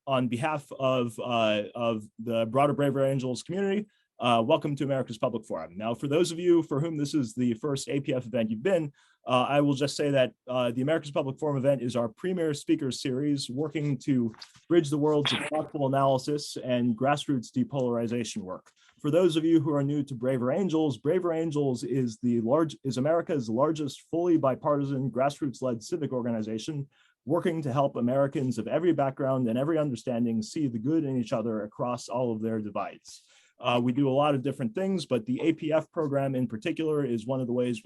on behalf of the broader Braver Angels community, welcome to America's Public Forum. Now, for those of you for whom this is the first APF event you've been, I will just say that the America's Public Forum event is our premier speakers series working to bridge the worlds of thoughtful analysis and grassroots depolarization work. For those of you who are new to Braver Angels is America's largest fully bipartisan grassroots-led civic organization working to help Americans of every background and every understanding see the good in each other across all of their divides. We do a lot of different things, but the APF program in particular is one of the ways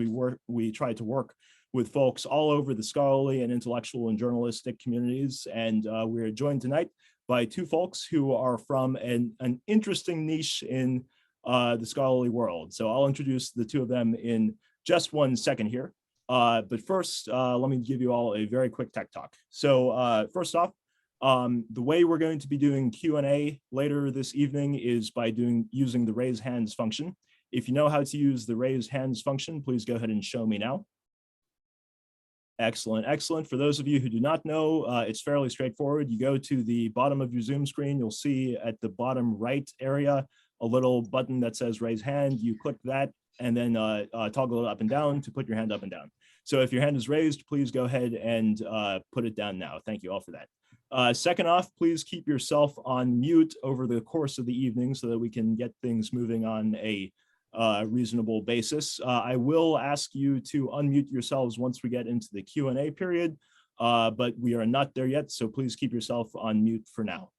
we try to work with folks all over the scholarly and intellectual and journalistic communities. And we're joined tonight by two folks who are from an interesting niche in the scholarly world. So I'll introduce the two of them in just 1 second here. But first, let me give you all a very quick tech talk. So first off, the way we're going to be doing Q&A later this evening is by using the raise hands function. If you know how to use the raise hands function, please go ahead and show me now. Excellent, excellent. For those of you who do not know, it's fairly straightforward. You go to the bottom of your Zoom screen, you'll see at the bottom right area a little button that says raise hand. You click that and then toggle it up and down to put your hand up and down. So if your hand is raised, please go ahead and put it down now. Thank you all for that. Second off, please keep yourself on mute over the course of the evening so that we can get things moving on a reasonable basis. I will ask you to unmute yourselves once we get into the Q&A period, but we are not there yet, so please keep yourself on mute for now.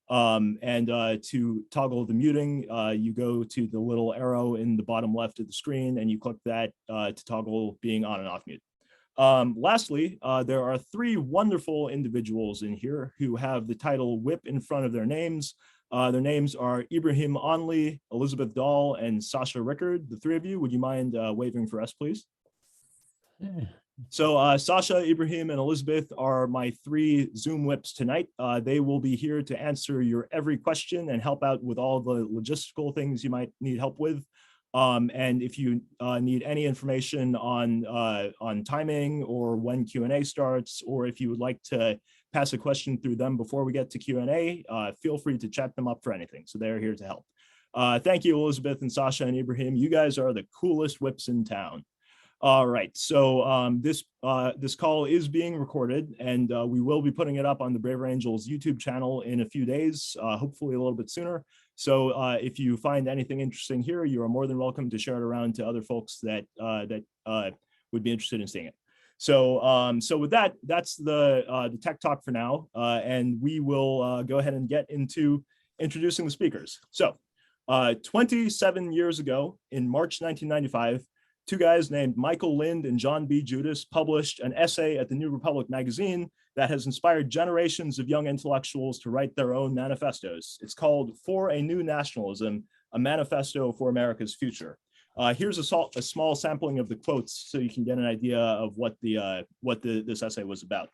To toggle the muting, you go to the little arrow in the bottom left of the screen and you click that to toggle being on and off mute. Lastly, there are three wonderful individuals in here who have the title WHIP in front of their names. Their names are Ibrahim Onley, Elizabeth Dahl, and Sasha Rickard. The three of you, would you mind waving for us, please? Yeah. So Sasha, Ibrahim, and Elizabeth are my three Zoom whips tonight. They will be here to answer your every question and help out with all the logistical things you might need help with. And if you need any information on timing or when Q&A starts, or if you would like to pass a question through them before we get to Q&A, feel free to chat them up for anything. So they're here to help. Thank you, Elizabeth and Sasha and Ibrahim. You guys are the coolest whips in town. All right, so this call is being recorded, and we will be putting it up on the Braver Angels YouTube channel in a few days, hopefully a little bit sooner. So if you find anything interesting here, you are more than welcome to share it around to other folks that would be interested in seeing it. So so with that, that's the tech talk for now, and we will go ahead and get into introducing the speakers. So 27 years ago, in March 1995, two guys named Michael Lind and John B. Judis published an essay at the New Republic magazine that has inspired generations of young intellectuals to write their own manifestos. It's called For a New Nationalism, a Manifesto for America's Future. Here's a small sampling of the quotes so you can get an idea of what this essay was about.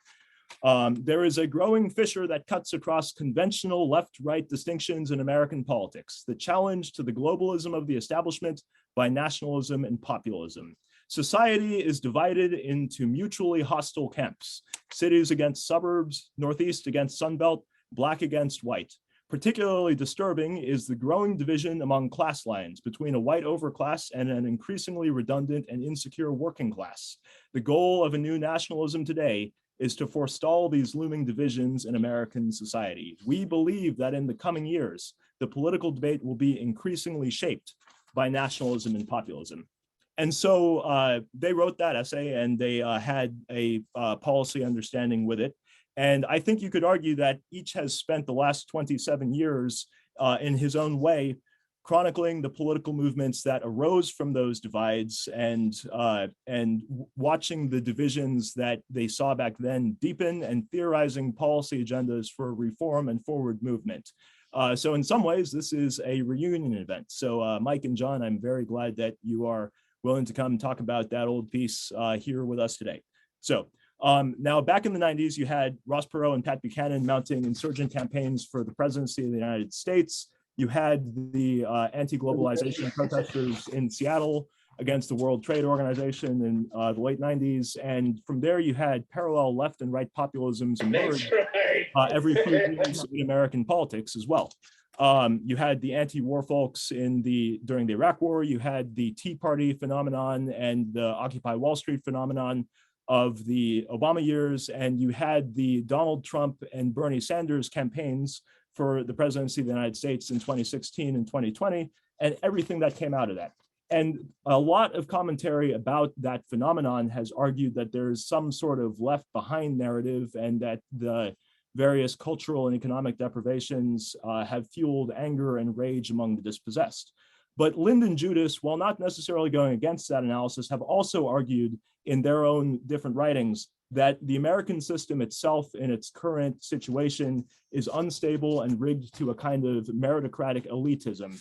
There is a growing fissure that cuts across conventional left-right distinctions in American politics, the challenge to the globalism of the establishment by nationalism and populism. Society is divided into mutually hostile camps, cities against suburbs, Northeast against Sunbelt, Black against white. Particularly disturbing is the growing division among class lines between a white overclass and an increasingly redundant and insecure working class. The goal of a new nationalism today is to forestall these looming divisions in American society. We believe that in the coming years, the political debate will be increasingly shaped by nationalism and populism. And so they wrote that essay and they had a policy understanding with it. And I think you could argue that each has spent the last 27 years in his own way chronicling the political movements that arose from those divides and watching the divisions that they saw back then deepen and theorizing policy agendas for reform and forward movement. So in some ways, this is a reunion event. So Mike and John, I'm very glad that you are willing to come and talk about that old piece here with us today. So now back in the 90s, you had Ross Perot and Pat Buchanan mounting insurgent campaigns for the presidency of the United States. You had the anti-globalization protesters in Seattle against the World Trade Organization in the late 90s. And from there, you had parallel left and right populisms emerge every few years in American politics as well. You had the anti-war folks during the Iraq War, you had the Tea Party phenomenon and the Occupy Wall Street phenomenon of the Obama years, and you had the Donald Trump and Bernie Sanders campaigns for the presidency of the United States in 2016 and 2020, and everything that came out of that. And a lot of commentary about that phenomenon has argued that there's some sort of left behind narrative and that the various cultural and economic deprivations have fueled anger and rage among the dispossessed. But Lind and Judis, while not necessarily going against that analysis, have also argued in their own different writings that the American system itself in its current situation is unstable and rigged to a kind of meritocratic elitism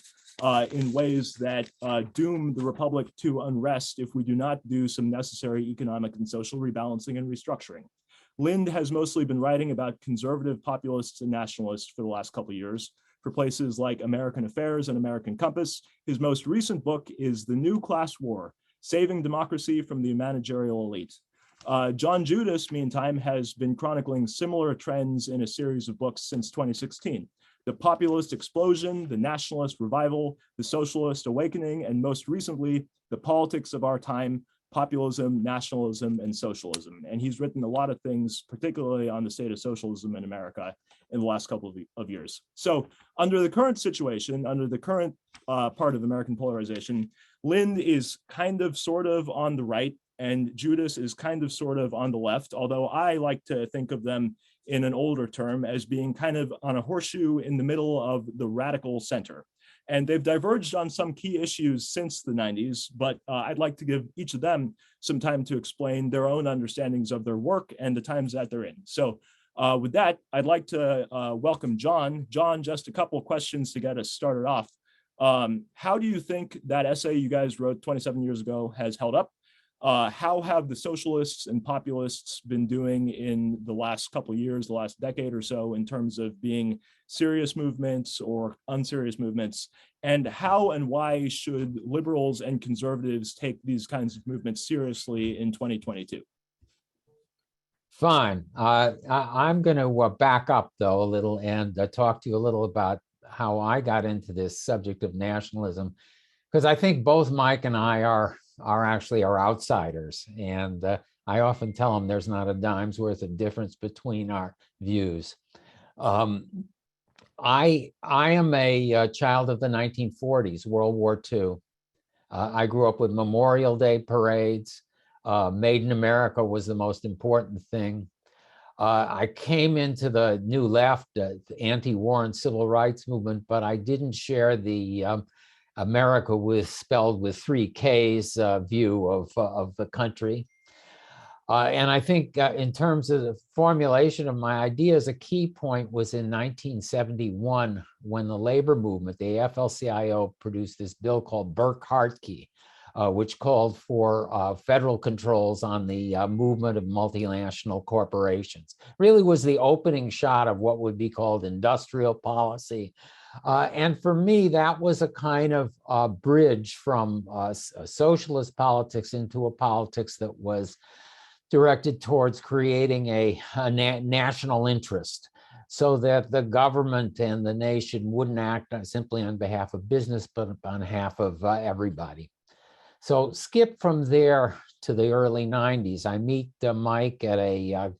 in ways that doom the republic to unrest if we do not do some necessary economic and social rebalancing and restructuring. Lind has mostly been writing about conservative populists and nationalists for the last couple of years for places like American Affairs and American Compass. His most recent book is The New Class War, Saving Democracy from the Managerial Elite. John Judis, meantime, has been chronicling similar trends in a series of books since 2016. The Populist Explosion, the Nationalist Revival, the Socialist Awakening, and most recently, The Politics of Our Time, Populism, Nationalism, and Socialism. And he's written a lot of things, particularly on the state of socialism in America in the last couple of years. So under the current situation, under the current part of American polarization, Lind is kind of sort of on the right and Judis is kind of sort of on the left, although I like to think of them in an older term as being kind of on a horseshoe in the middle of the radical center. And they've diverged on some key issues since the 90s, but I'd like to give each of them some time to explain their own understandings of their work and the times that they're in. So with that, I'd like to welcome John. John, just a couple of questions to get us started off. How do you think that essay you guys wrote 27 years ago has held up? How have the socialists and populists been doing in the last couple of years, the last decade or so, in terms of being serious movements or unserious movements? And how and why should liberals and conservatives take these kinds of movements seriously in 2022? Fine. I'm going to back up, though, a little and talk to you a little about how I got into this subject of nationalism, because I think both Mike and I are actually outsiders. And I often tell them there's not a dime's worth of difference between our views. I am a child of the 1940s, World War II. I grew up with Memorial Day parades. Made in America was the most important thing. I came into the New Left, the anti-war and civil rights movement, but I didn't share the America spelled with 3 Ks view of the country. And I think in terms of the formulation of my ideas, a key point was in 1971 when the labor movement, the AFL-CIO, produced this bill called Burke-Hartke, which called for federal controls on the movement of multinational corporations. Really was the opening shot of what would be called industrial policy. And for me, that was a kind of bridge from socialist politics into a politics that was directed towards creating a national interest, so that the government and the nation wouldn't act simply on behalf of business, but on behalf of everybody. So skip from there to the early 90s. I meet Mike at a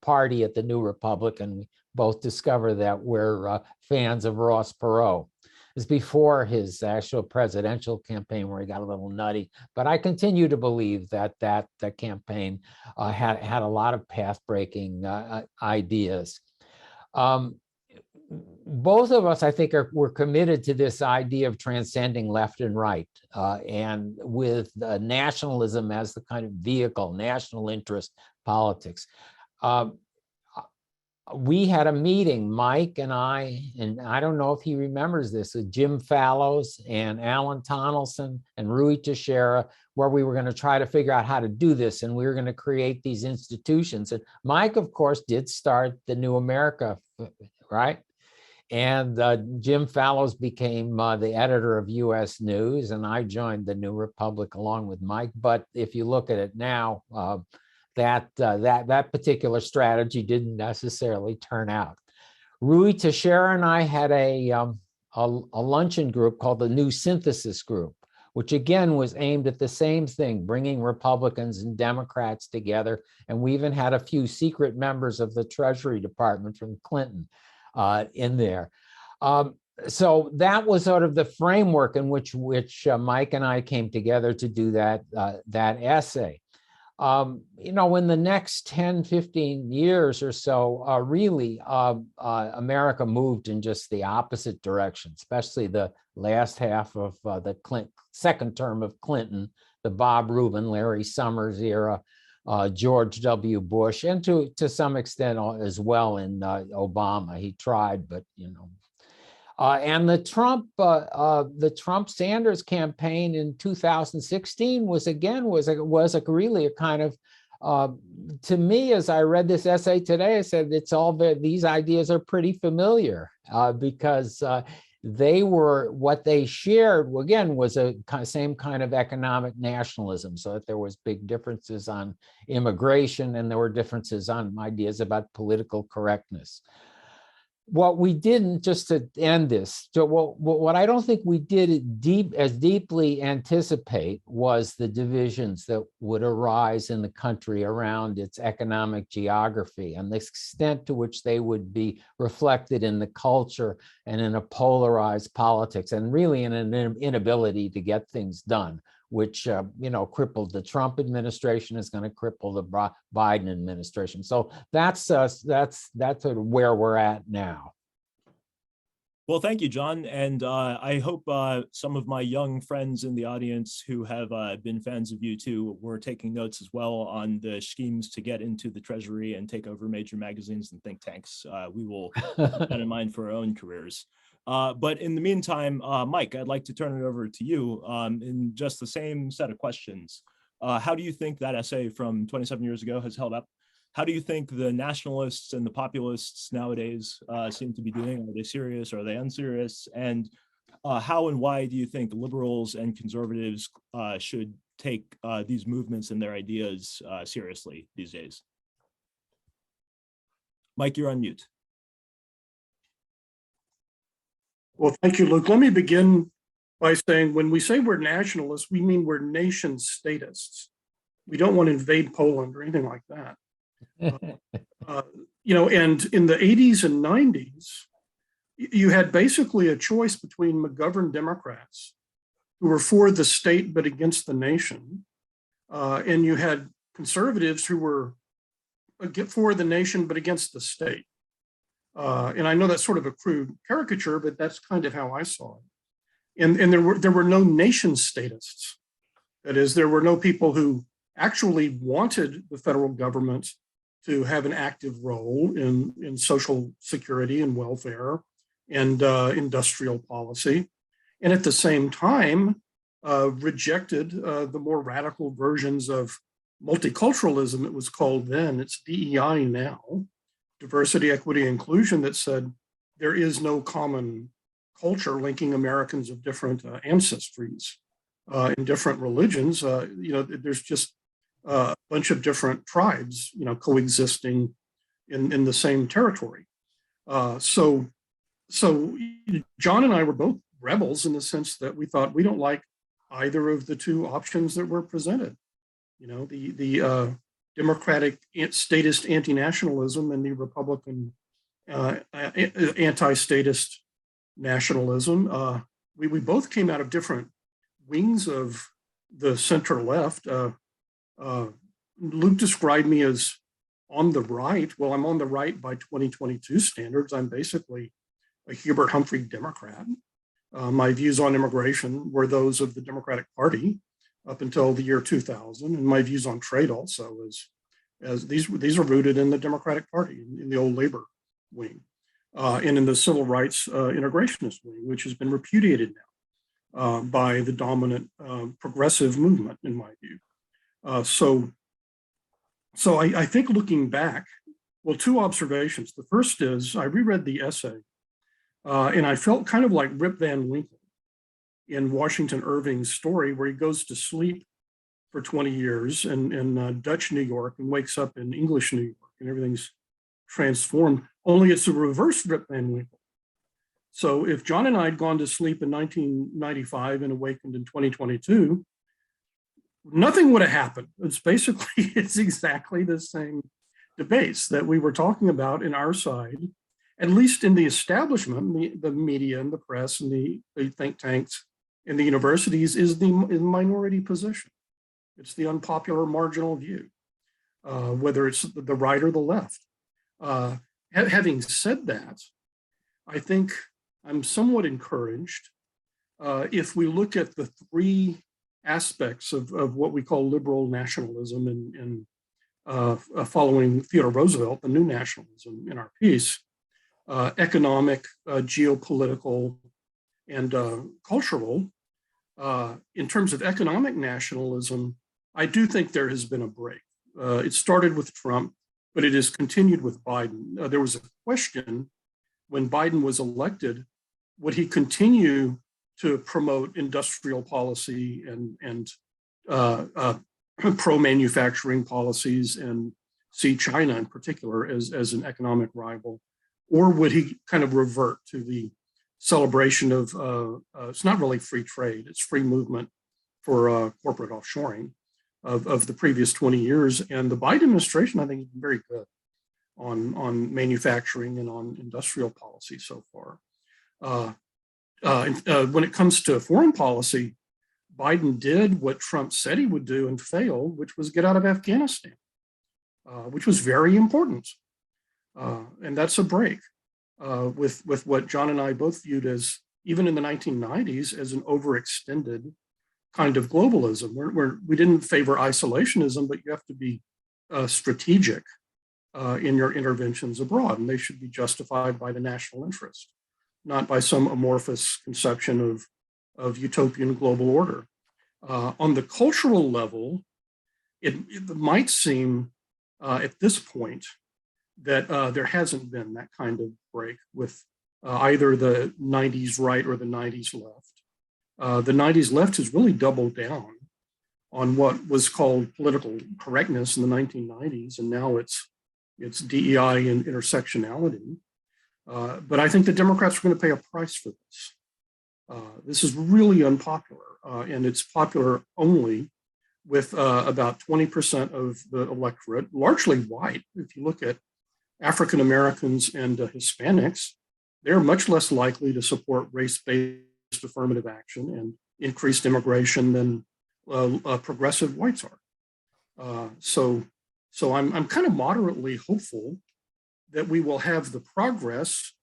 party at the New Republic, and we both discover that we're fans of Ross Perot. It's before his actual presidential campaign where he got a little nutty, but I continue to believe that the campaign had a lot of path-breaking ideas. Both of us, I think, we're committed to this idea of transcending left and right, and with nationalism as the kind of vehicle, national interest politics. We had a meeting, Mike and I don't know if he remembers this, with Jim Fallows and Alan Tonelson and Rui Teixeira, where we were going to try to figure out how to do this, and we were going to create these institutions. And Mike, of course, did start the New America, right? And Jim Fallows became the editor of U.S. News, and I joined the New Republic along with Mike. But if you look at it now, that particular strategy didn't necessarily turn out. Rui Teixeira and I had a luncheon group called the New Synthesis Group, which again was aimed at the same thing, bringing Republicans and Democrats together. And we even had a few secret members of the Treasury Department from Clinton in there. So that was sort of the framework in which Mike and I came together to do that essay. In the next 10, 15 years or so, really, America moved in just the opposite direction, especially the last half of the second term of Clinton, the Bob Rubin, Larry Summers era, George W. Bush, and to some extent as well in Obama. He tried, but and the Trump-Sanders campaign in 2016 was really a kind of, to me, as I read this essay today, I said these ideas are pretty familiar because what they shared, again, was a same kind of economic nationalism, so that there was big differences on immigration and there were differences on ideas about political correctness. What we didn't, just to end this, what I don't think we did deeply anticipate was the divisions that would arise in the country around its economic geography and the extent to which they would be reflected in the culture and in a polarized politics, and really in an inability to get things done, which crippled the Trump administration, is going to cripple the Biden administration. So that's sort of where we're at now. Well, thank you, John. And I hope some of my young friends in the audience who have been fans of you too were taking notes as well on the schemes to get into the Treasury and take over major magazines and think tanks. We will keep that in mind for our own careers. But in the meantime, Mike, I'd like to turn it over to you in just the same set of questions. How do you think that essay from 27 years ago has held up? How do you think the nationalists and the populists nowadays seem to be doing? Are they serious? Are they unserious? And how and why do you think liberals and conservatives should take these movements and their ideas seriously these days? Mike, you're on mute. Well, thank you, Luke. Let me begin by saying when we say we're nationalists, we mean we're nation statists. We don't want to invade Poland or anything like that. And in the 80s and 90s, you had basically a choice between McGovern Democrats who were for the state but against the nation, and you had conservatives who were for the nation but against the state. And I know that's sort of a crude caricature, but that's kind of how I saw it. And there were no nation statists. That is, there were no people who actually wanted the federal government to have an active role in social security and welfare and industrial policy. And at the same time, rejected the more radical versions of multiculturalism, it was called then. It's DEI now. Diversity, equity, inclusion, that said there is no common culture linking Americans of different ancestries and different religions. There's just a bunch of different tribes, coexisting in the same territory. So John and I were both rebels in the sense that we thought we don't like either of the two options that were presented. The Democratic statist anti-nationalism and the Republican anti-statist nationalism. We both came out of different wings of the center left. Luke described me as on the right. Well, I'm on the right by 2022 standards. I'm basically a Hubert Humphrey Democrat. My views on immigration were those of the Democratic Party up until the year 2000, and my views on trade also as these are rooted in the Democratic Party, in the old labor wing, and in the civil rights integrationist wing, which has been repudiated now by the dominant progressive movement, in my view. So I think looking back, well, two observations. The first is I reread the essay And I felt kind of like Rip Van Winkle in Washington Irving's story, where he goes to sleep for 20 years in Dutch New York and wakes up in English New York, and everything's transformed, only it's a reverse Rip Van Winkle. So if John and I had gone to sleep in 1995 and awakened in 2022, nothing would have happened. It's exactly the same debates that we were talking about in our side, at least in the establishment, the media and the press and the think tanks and the universities, is the minority position. It's the unpopular marginal view, whether it's the right or the left. Having said that, I think I'm somewhat encouraged if we look at the three aspects of what we call liberal nationalism and following Theodore Roosevelt, the new nationalism in our piece, economic, geopolitical, and cultural. In terms of economic nationalism, I do think there has been a break. It started with Trump, but it has continued with Biden. There was a question when Biden was elected, would he continue to promote industrial policy and pro-manufacturing policies and see China in particular as an economic rival? Or would he kind of revert to the celebration of, it's not really free trade, it's free movement for corporate offshoring of the previous 20 years. And the Biden administration, I think, has been very good on manufacturing and on industrial policy so far. When it comes to foreign policy, Biden did what Trump said he would do and failed, which was get out of Afghanistan, which was very important. And that's a break with what John and I both viewed as, even in the 1990s, as an overextended kind of globalism, where we didn't favor isolationism, but you have to be strategic in your interventions abroad, and they should be justified by the national interest, not by some amorphous conception of utopian global order. On the cultural level, it might seem at this point that there hasn't been that kind of break with either the 90s right or the 90s left. The 90s left has really doubled down on what was called political correctness in the 1990s, and now it's DEI and intersectionality. But I think the Democrats are going to pay a price for this. This is really unpopular, and it's popular only with about 20% of the electorate, largely white. If you look at African Americans and Hispanics, they're much less likely to support race-based affirmative action and increased immigration than progressive whites are. So I'm kind of moderately hopeful that we will have the progress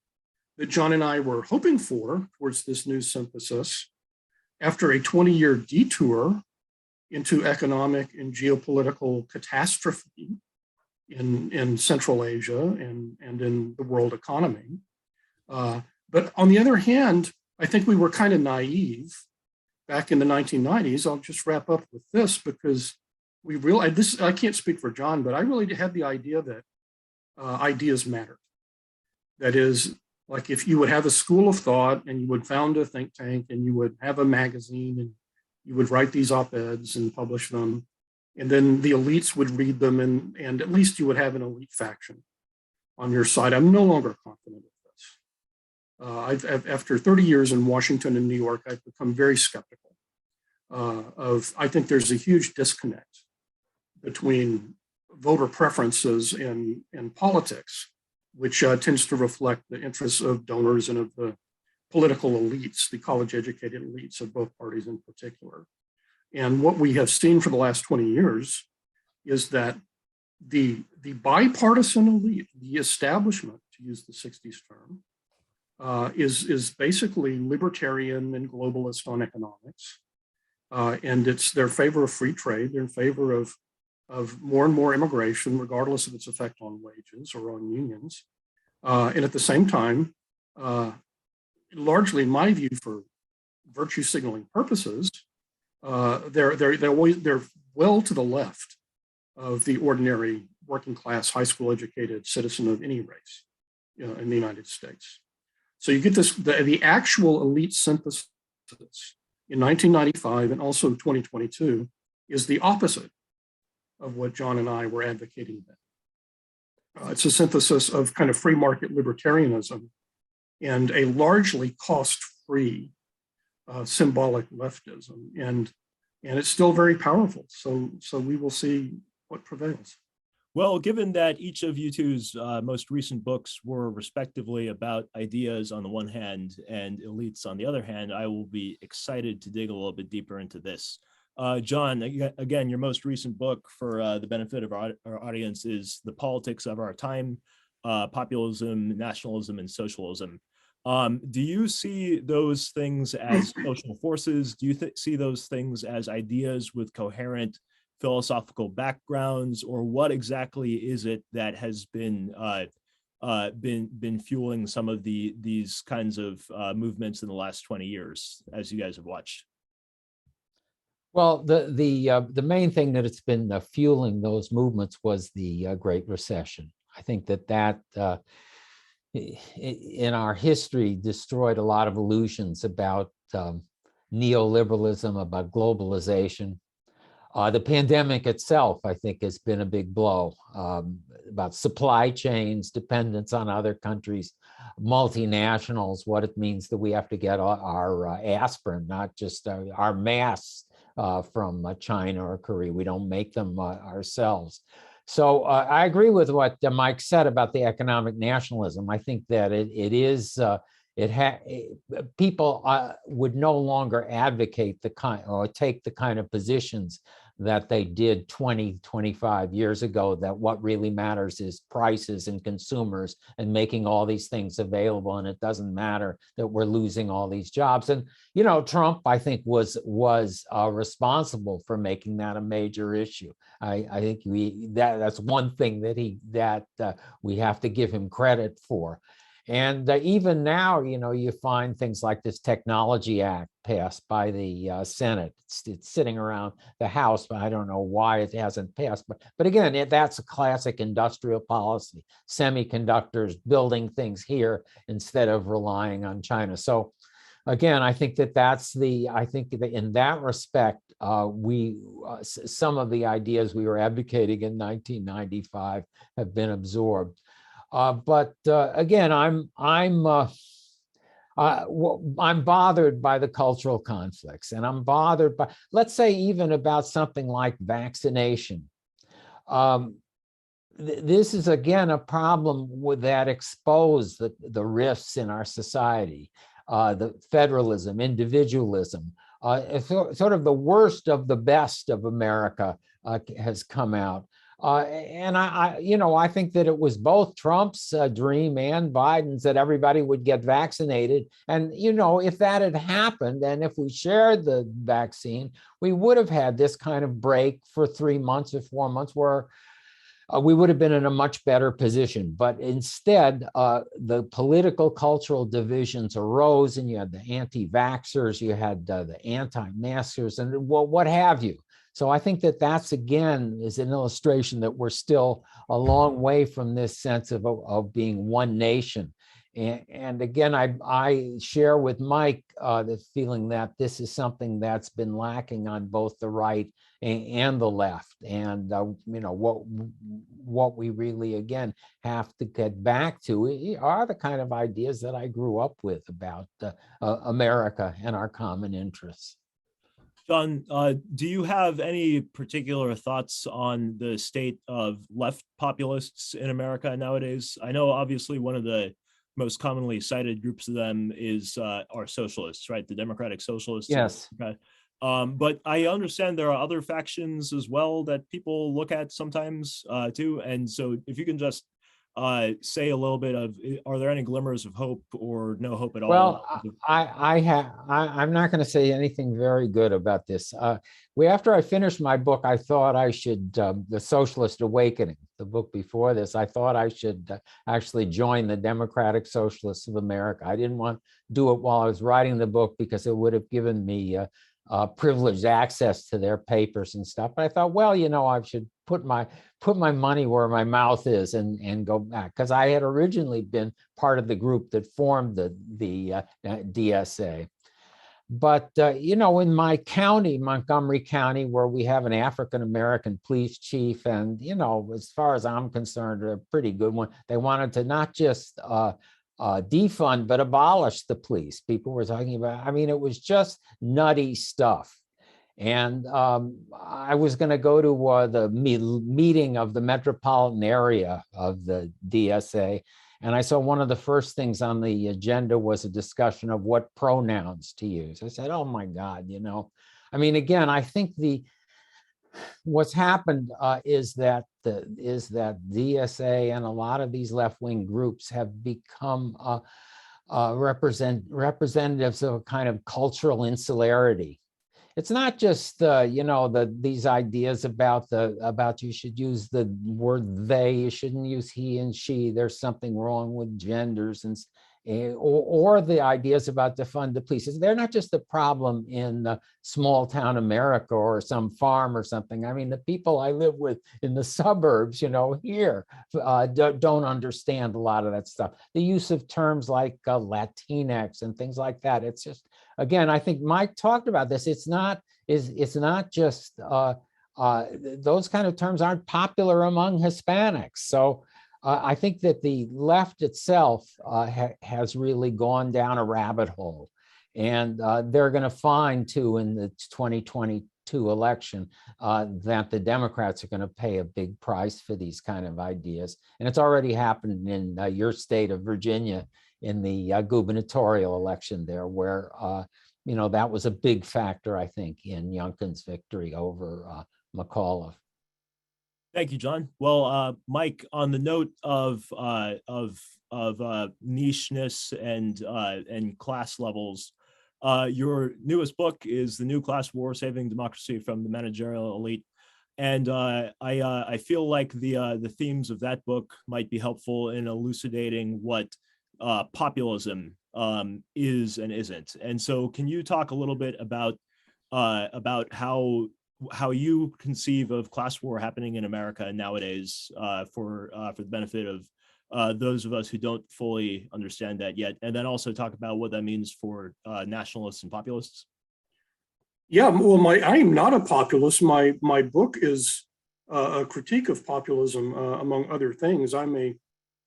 that John and I were hoping for towards this new synthesis after a 20-year detour into economic and geopolitical catastrophe in Central Asia and in the world economy. But on the other hand, I think we were kind of naive back in the 1990s. I'll just wrap up with this because we realized this, I can't speak for John, but I really had the idea that ideas mattered. That is, like if you would have a school of thought and you would found a think tank and you would have a magazine and you would write these op-eds and publish them, and then the elites would read them and at least you would have an elite faction on your side. I'm no longer confident of this. After 30 years in Washington and New York, I've become very skeptical I think there's a huge disconnect between voter preferences and politics, which tends to reflect the interests of donors and of the political elites, the college-educated elites of both parties in particular. And what we have seen for the last 20 years is that the bipartisan elite, the establishment, to use the 60s term, is basically libertarian and globalist on economics. And it's their favor of free trade, they're in favor of more and more immigration, regardless of its effect on wages or on unions. And at the same time, largely in my view for virtue signaling purposes, they're well to the left of the ordinary working class, high school educated citizen of any race in the United States. So you get this, the actual elite synthesis in 1995 and also 2022 is the opposite of what John and I were advocating then. It's a synthesis of kind of free market libertarianism and a largely cost-free symbolic leftism. And it's still very powerful. So we will see what prevails. Well, given that each of you two's most recent books were respectively about ideas on the one hand and elites on the other hand, I will be excited to dig a little bit deeper into this. John, again, your most recent book, for the benefit of our audience, is The Politics of Our Time, Populism, Nationalism, and Socialism. Do you see those things as social forces? Do you see those things as ideas with coherent philosophical backgrounds, or what exactly is it that has been fueling some of these kinds of movements in the last 20 years, as you guys have watched? Well, the main thing that it's been fueling those movements was the Great Recession. I think that in our history destroyed a lot of illusions about neoliberalism, about globalization. The pandemic itself, I think, has been a big blow, about supply chains, dependence on other countries, multinationals, what it means that we have to get our aspirin, not just our masks from China or Korea. We don't make them ourselves. So I agree with what Mike said about the economic nationalism. I think that people would no longer advocate the kind or take the kind of positions that they did 20, 25 years ago, that what really matters is prices and consumers and making all these things available. And it doesn't matter that we're losing all these jobs. And, you know, Trump, I think, was responsible for making that a major issue. I think that's one thing that we have to give him credit for. And even now, you know, you find things like this Technology Act passed by the Senate. It's sitting around the House, but I don't know why it hasn't passed. But again, that's a classic industrial policy: semiconductors, building things here instead of relying on China. So again, I think I think that in that respect, some of the ideas we were advocating in 1995 have been absorbed. But again, I'm bothered by the cultural conflicts, and I'm bothered by, let's say, even about something like vaccination. This is again a problem that exposed the rifts in our society, the federalism, individualism, sort of the worst of the best of America has come out. And I think that it was both Trump's dream and Biden's that everybody would get vaccinated. And, you know, if that had happened, and if we shared the vaccine, we would have had this kind of break for 3 months or 4 months where we would have been in a much better position. But instead, the political cultural divisions arose, and you had the anti-vaxxers, you had the anti-maskers, and what have you. So I think that that's, again, is an illustration that we're still a long way from this sense of being one nation. And again, I share with Mike the feeling that this is something that's been lacking on both the right and the left. And you know, what we really, again, have to get back to are the kind of ideas that I grew up with about America and our common interests. John, do you have any particular thoughts on the state of left populists in America nowadays? I know obviously one of the most commonly cited groups of them is our socialists, right? The democratic socialists. Yes. But I understand there are other factions as well that people look at sometimes too. And so if you can just say a little bit of, are there any glimmers of hope or no hope at all? Well, I'm not going to say anything very good about this. After I finished my book, I thought I should, The Socialist Awakening, the book before this, I thought I should actually join the Democratic Socialists of America. I didn't want to do it while I was writing the book because it would have given me privileged access to their papers and stuff. But I thought, well, you know, I should put my money where my mouth is and go back, because I had originally been part of the group that formed the DSA. But, you know, in my county, Montgomery County, where we have an African-American police chief, and, you know, as far as I'm concerned, a pretty good one, they wanted to not just defund, but abolish the police. People were talking about, I mean, it was just nutty stuff. And I was going to go to the meeting of the metropolitan area of the DSA. And I saw one of the first things on the agenda was a discussion of what pronouns to use. I said, oh my God, you know, I mean, again, I think what's happened is that DSA and a lot of these left-wing groups have become representatives of a kind of cultural insularity. It's not just you know, these ideas about you should use the word they, you shouldn't use he and she. There's something wrong with genders, and or the ideas about defund the police. They're not just a problem in small town America or some farm or something. I mean, the people I live with in the suburbs, you know, here don't understand a lot of that stuff. The use of terms like Latinx and things like that. It's just, again, I think Mike talked about this. It's not just those kind of terms aren't popular among Hispanics. So I think that the left itself has really gone down a rabbit hole, and they're going to find too in the 2022 election that the Democrats are going to pay a big price for these kind of ideas. And it's already happened in your state of Virginia in the gubernatorial election there, where you know, that was a big factor, I think, in Youngkin's victory over McAuliffe. Thank you, John. Well, Mike, on the note of nicheness and class levels, your newest book is The New Class War: Saving Democracy from the Managerial Elite, and I feel like the themes of that book might be helpful in elucidating what populism is and isn't. And so, can you talk a little bit about how you conceive of class war happening in America nowadays for the benefit of those of us who don't fully understand that yet, and then also talk about what that means for nationalists and populists? Yeah, well, I am not a populist. My book is a critique of populism, among other things. I'm a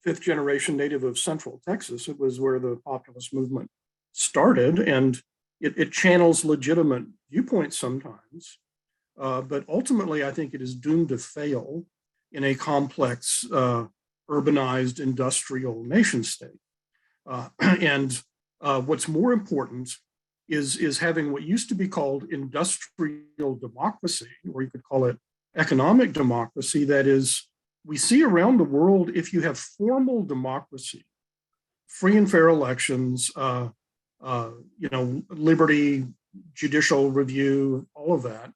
fifth-generation native of Central Texas. It was where the populist movement started, and it channels legitimate viewpoints sometimes. But ultimately, I think it is doomed to fail in a complex, urbanized, industrial nation state. And what's more important is having what used to be called industrial democracy, or you could call it economic democracy. That is, we see around the world, if you have formal democracy, free and fair elections, you know, liberty, judicial review, all of that,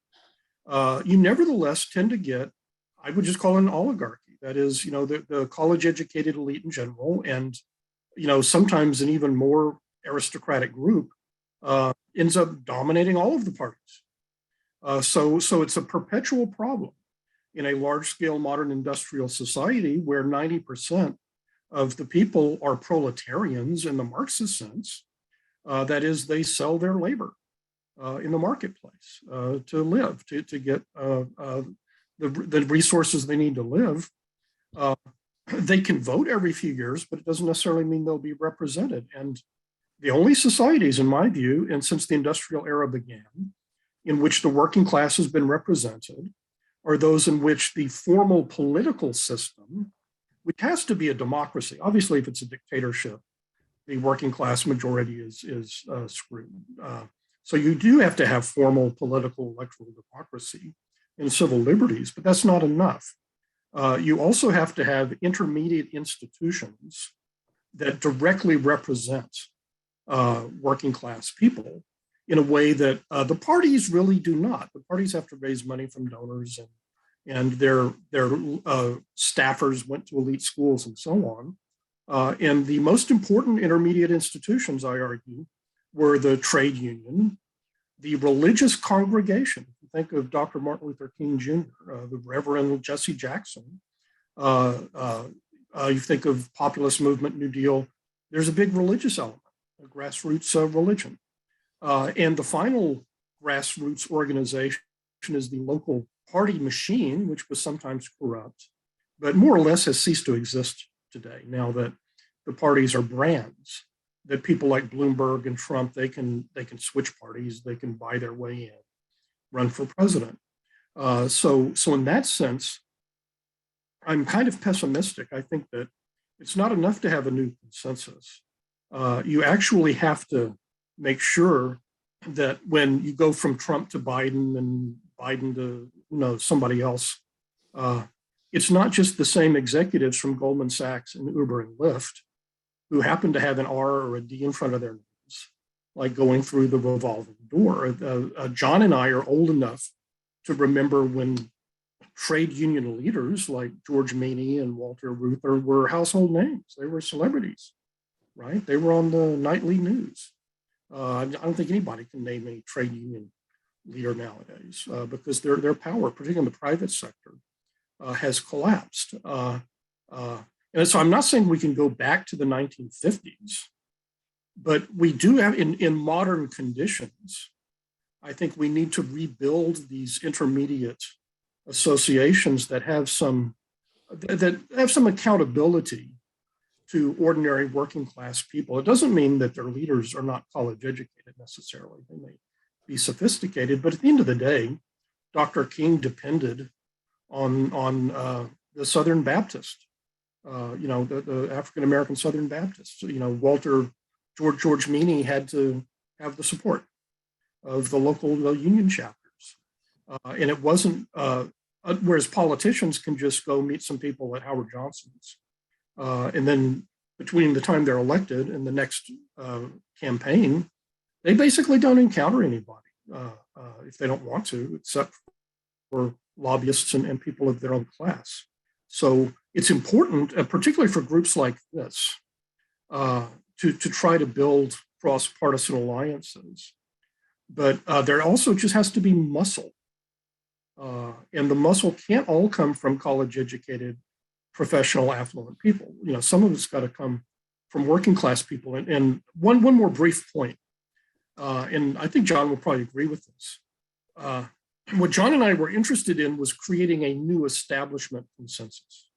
you nevertheless tend to get, I would just call it an oligarchy. That is, you know, the college-educated elite in general, and, you know, sometimes an even more aristocratic group ends up dominating all of the parties. So it's a perpetual problem in a large-scale modern industrial society where 90% of the people are proletarians in the Marxist sense. That is, they sell their labor in the marketplace to live, to get the resources they need to live. They can vote every few years, but it doesn't necessarily mean they'll be represented. And the only societies, in my view, and since the industrial era began, in which the working class has been represented are those in which the formal political system, which has to be a democracy. Obviously, if it's a dictatorship, the working class majority is screwed. So you do have to have formal political electoral democracy and civil liberties, but that's not enough. You also have to have intermediate institutions that directly represent working class people in a way that the parties really do not. The parties have to raise money from donors, and their staffers went to elite schools and so on. And the most important intermediate institutions, I argue, were the trade union, the religious congregation. Think of Dr. Martin Luther King Jr., the Reverend Jesse Jackson. You think of populist movement, New Deal. There's a big religious element, a grassroots religion. And the final grassroots organization is the local party machine, which was sometimes corrupt, but more or less has ceased to exist today now that the parties are brands, that people like Bloomberg and Trump, they can switch parties, they can buy their way in, run for president. So in that sense, I'm kind of pessimistic. I think that it's not enough to have a new consensus. You actually have to make sure that when you go from Trump to Biden and Biden to somebody else, it's not just the same executives from Goldman Sachs and Uber and Lyft who happen to have an R or a D in front of their names, like going through the revolving door. John and I are old enough to remember when trade union leaders like George Meany and Walter Reuther were household names. They were celebrities, right? They were on the nightly news. I don't think anybody can name any trade union leader nowadays because their power, particularly in the private sector, has collapsed. And so I'm not saying we can go back to the 1950s, but we do have in modern conditions, I think we need to rebuild these intermediate associations that have some accountability to ordinary working class people. It doesn't mean that their leaders are not college educated necessarily. They may be sophisticated, but at the end of the day, Dr. King depended on the Southern Baptist, the African American Southern Baptists. George Meany had to have the support of the local union chapters, and it wasn't. Whereas politicians can just go meet some people at Howard Johnson's, and then between the time they're elected and the next campaign, they basically don't encounter anybody if they don't want to, except for lobbyists and people of their own class. So it's important, particularly for groups like this, to try to build cross-partisan alliances. But there also just has to be muscle. And the muscle can't all come from college-educated, professional, affluent people. Some of it's got to come from working class people. And one more brief point, and I think John will probably agree with this. What John and I were interested in was creating a new establishment consensus,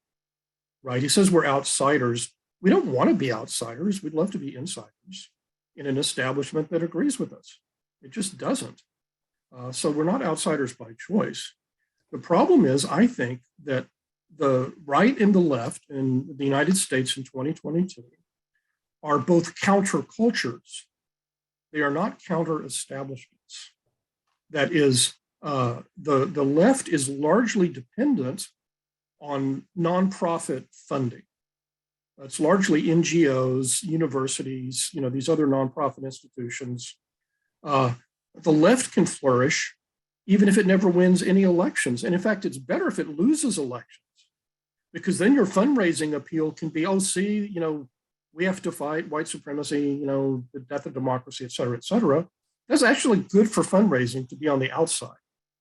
right? He says we're outsiders. We don't want to be outsiders. We'd love to be insiders in an establishment that agrees with us. It just doesn't. So we're not outsiders by choice. The problem is, I think that the right and the left in the United States in 2022 are both countercultures. They are not counter-establishments. That is, the left is largely dependent on nonprofit funding. It's largely NGOs, universities, these other nonprofit institutions. The left can flourish even if it never wins any elections. And in fact, it's better if it loses elections, because then your fundraising appeal can be, we have to fight white supremacy, the death of democracy, et cetera, et cetera. That's actually good for fundraising to be on the outside,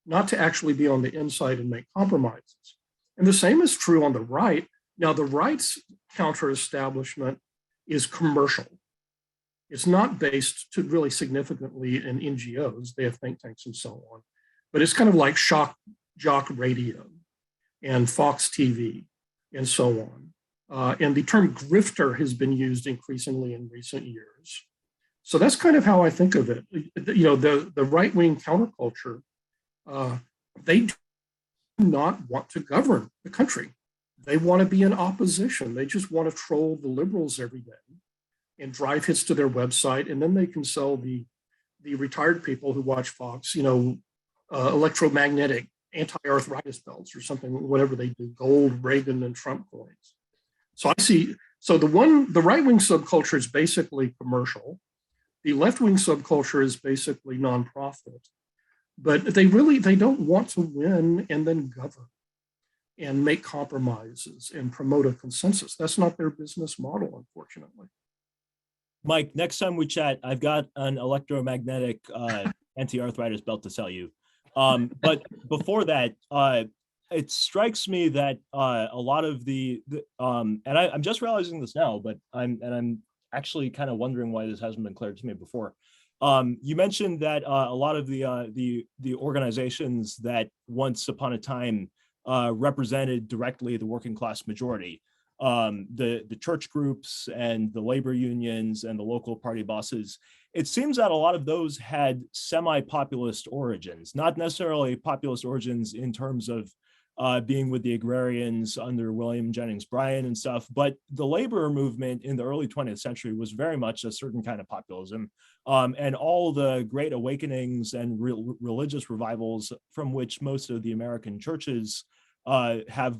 not to actually be on the inside and make compromises. And the same is true on the right. Now, the right's counter-establishment is commercial. It's not based to really significantly in NGOs. They have think tanks and so on. But it's kind of like shock jock radio and Fox TV and so on. And the term grifter has been used increasingly in recent years. So that's kind of how I think of it. The right-wing counterculture, they do not want to govern the country. They want to be in opposition. They just want to troll the liberals every day and drive hits to their website, and then they can sell the retired people who watch Fox, electromagnetic anti-arthritis belts or something, whatever they do, gold, Reagan, and Trump coins. So I see. So the right-wing subculture is basically commercial. The left-wing subculture is basically nonprofit. But they don't want to win and then govern and make compromises and promote a consensus. That's not their business model, unfortunately. Mike, next time we chat, I've got an electromagnetic anti-arthritis belt to sell you. But before that, it strikes me that a lot of I'm just realizing this now, but I'm actually kind of wondering why this hasn't been clear to me before. You mentioned that a lot of the organizations that once upon a time represented directly the working class majority, the church groups and the labor unions and the local party bosses, it seems that a lot of those had semi-populist origins, not necessarily populist origins in terms of being with the agrarians under William Jennings Bryan and stuff, but the labor movement in the early 20th century was very much a certain kind of populism. And all the great awakenings and religious revivals from which most of the American churches have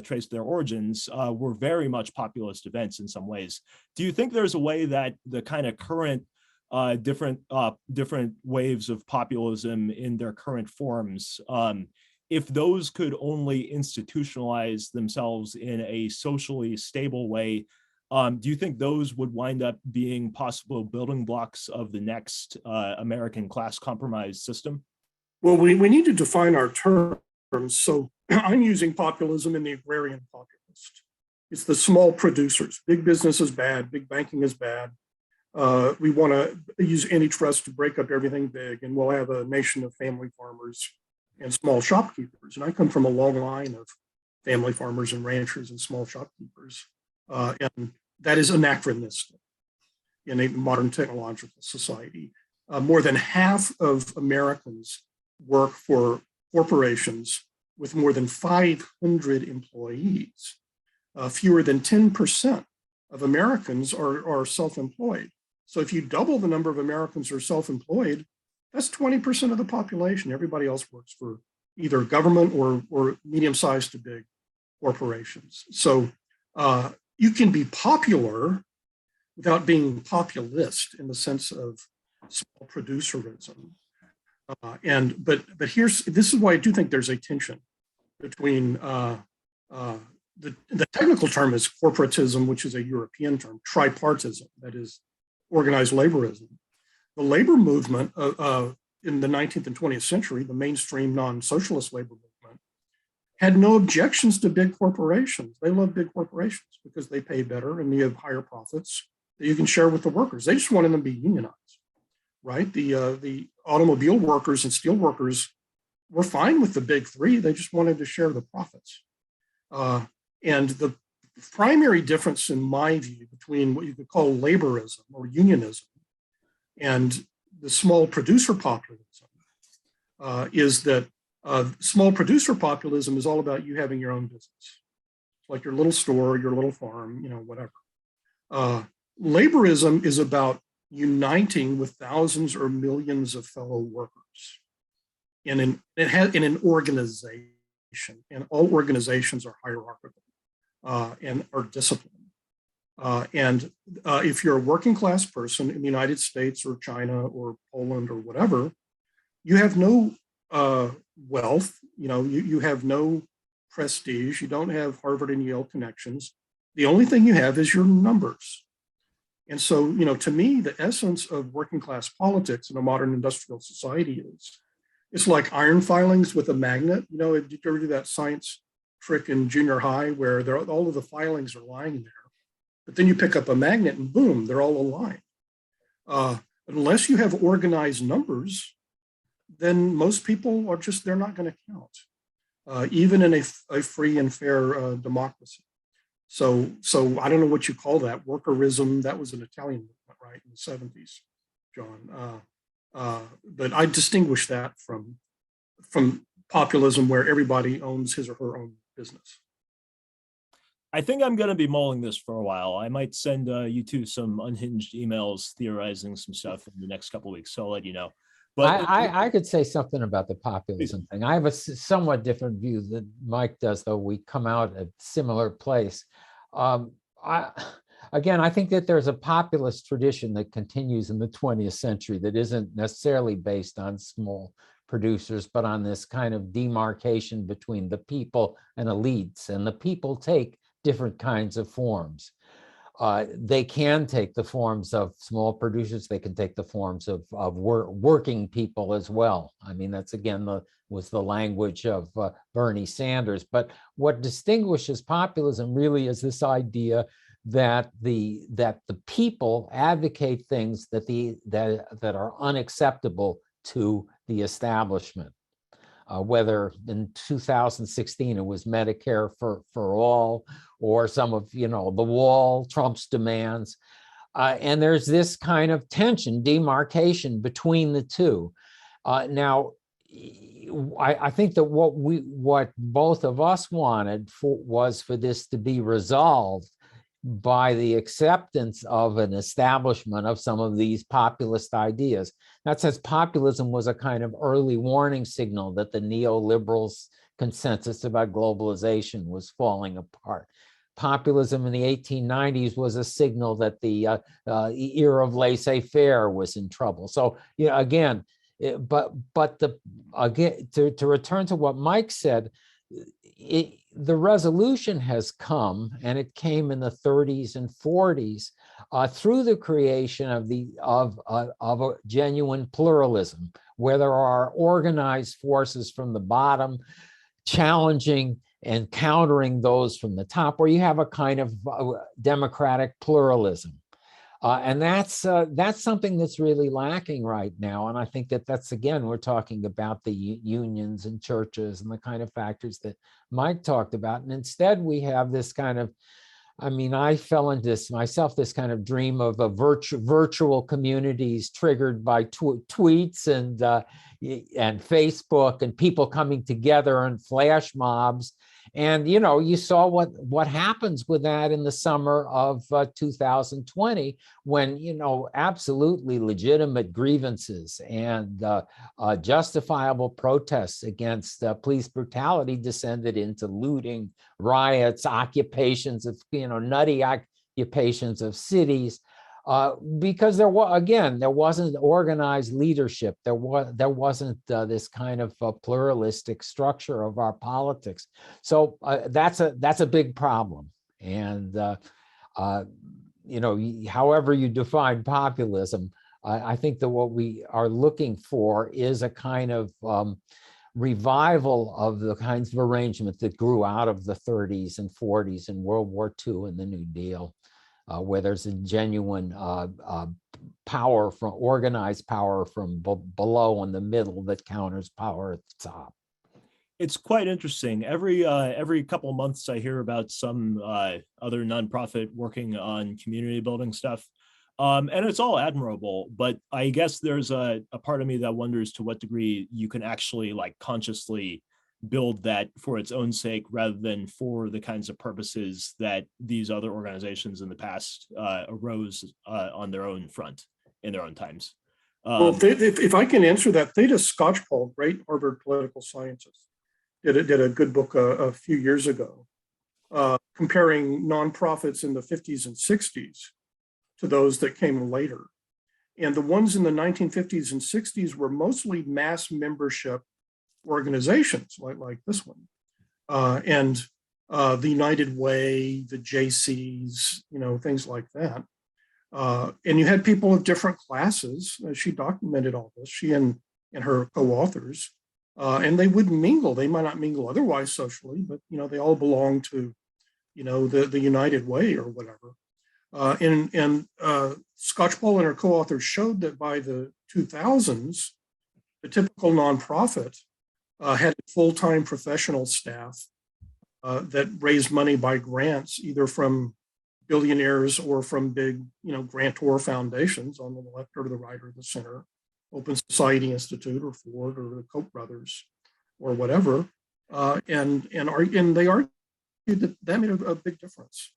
traced their origins were very much populist events in some ways. Do you think there's a way that the kind of current different waves of populism in their current forms, if those could only institutionalize themselves in a socially stable way, do you think those would wind up being possible building blocks of the next American class compromise system? Well, we need to define our terms. So I'm using populism in the agrarian populist. It's the small producers. Big business is bad. Big banking is bad. We want to use antitrust to break up everything big, and we'll have a nation of family farmers and small shopkeepers. And I come from a long line of family farmers and ranchers and small shopkeepers. And that is anachronistic in a modern technological society. More than half of Americans work for corporations with more than 500 employees. Fewer than 10% of Americans are self-employed. So if you double the number of Americans who are self-employed, that's 20% of the population. Everybody else works for either government or medium-sized to big corporations. So you can be popular without being populist in the sense of small producerism. But this is why I do think there's a tension between the technical term is corporatism, which is a European term, tripartism, that is organized laborism. The labor movement in the 19th and 20th century, the mainstream non-socialist labor movement, had no objections to big corporations. They love big corporations because they pay better and you have higher profits that you can share with the workers. They just wanted them to be unionized, right? The automobile workers and steel workers were fine with the big three. They just wanted to share the profits. And the primary difference, in my view, between what you could call laborism or unionism and the small producer populism is that small producer populism is all about you having your own business. It's like your little store, your little farm, whatever. Laborism is about uniting with thousands or millions of fellow workers in an organization, and all organizations are hierarchical and are disciplined. And if you're a working class person in the United States or China or Poland or whatever, you have no wealth, you have no prestige, you don't have Harvard and Yale connections. The only thing you have is your numbers. And so, to me, the essence of working class politics in a modern industrial society is, it's like iron filings with a magnet. Did you ever do that science trick in junior high where all of the filings are lying there, but then you pick up a magnet and boom, they're all aligned. Unless you have organized numbers, then most people are they're not going to count, even in a free and fair democracy. So I don't know what you call that, workerism. That was an Italian movement, right, in the 70s, John. But I distinguish that from populism, where everybody owns his or her own business. I think I'm going to be mulling this for a while. I might send you two some unhinged emails theorizing some stuff in the next couple of weeks, so I'll let you know. But I could say something about the populism thing. I have a somewhat different view than Mike does, though we come out at a similar place. Again, I think that there's a populist tradition that continues in the 20th century that isn't necessarily based on small producers, but on this kind of demarcation between the people and elites, and the people take different kinds of forms. they can take the forms of small producers. They can take the forms of working people as well. I mean, that's again was the language of Bernie Sanders. But what distinguishes populism really is this idea that the people advocate things that are unacceptable to the establishment. Whether in 2016 it was Medicare for all, or some of the wall, Trump's demands, and there's this kind of tension, demarcation between the two. Now, I think that what both of us wanted was for this to be resolved by the acceptance of an establishment of some of these populist ideas. That says populism was a kind of early warning signal that the neoliberals' consensus about globalization was falling apart. Populism in the 1890s was a signal that the era of laissez-faire was in trouble. So, again, to return to what Mike said, the resolution has come, and it came in the 30s and 40s through the creation of a genuine pluralism, where there are organized forces from the bottom challenging and countering those from the top, where you have a kind of democratic pluralism. And that's something that's really lacking right now. And I think that's, again, we're talking about the unions and churches and the kind of factors that Mike talked about. And instead we have this kind of, I fell into this myself, this kind of dream of a virtual communities triggered by tweets and Facebook and people coming together and flash mobs. And, you saw what happens with that in the summer of 2020, when, absolutely legitimate grievances and justifiable protests against police brutality descended into looting, riots, occupations of, nutty occupations of cities. Because there wasn't organized leadership. There wasn't this kind of pluralistic structure of our politics. So that's a big problem. And however you define populism, I think that what we are looking for is a kind of revival of the kinds of arrangements that grew out of the 30s and 40s and World War II and the New Deal. Where there's a genuine power from organized power from below and the middle that counters power at the top. It's quite interesting. Every couple of months, I hear about some other nonprofit working on community building stuff, and it's all admirable. But I guess there's a part of me that wonders to what degree you can actually consciously build that for its own sake, rather than for the kinds of purposes that these other organizations in the past arose on their own front in their own times. Well, if I can answer that, Theda Skocpol, great Harvard political scientist, did a good book a few years ago, comparing nonprofits in the 50s and 60s to those that came later. And the ones in the 1950s and 60s were mostly mass membership organizations like this one, and the United Way, the JCs, things like that. And you had people of different classes. She documented all this, she and her co-authors, and they wouldn't mingle. They might not mingle otherwise socially, but they all belong to the United Way or whatever. And Skocpol and her co-authors showed that by the 2000s, the typical nonprofit had full-time professional staff that raised money by grants, either from billionaires or from big, grantor foundations on the left or the right or the center, Open Society Institute or Ford or the Koch brothers or whatever. And they argued that made a big difference.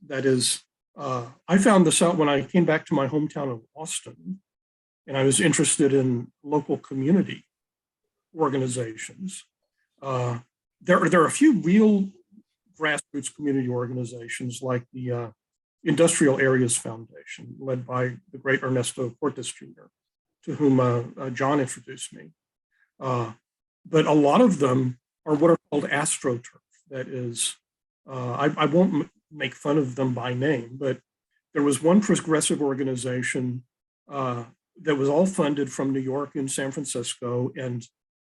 That is, I found this out when I came back to my hometown of Austin, and I was interested in local community organizations. There are a few real grassroots community organizations like the Industrial Areas Foundation, led by the great Ernesto Cortes Jr., to whom John introduced me. But a lot of them are what are called astroturf. That is, I won't make fun of them by name, but there was one progressive organization that was all funded from New York and San Francisco, and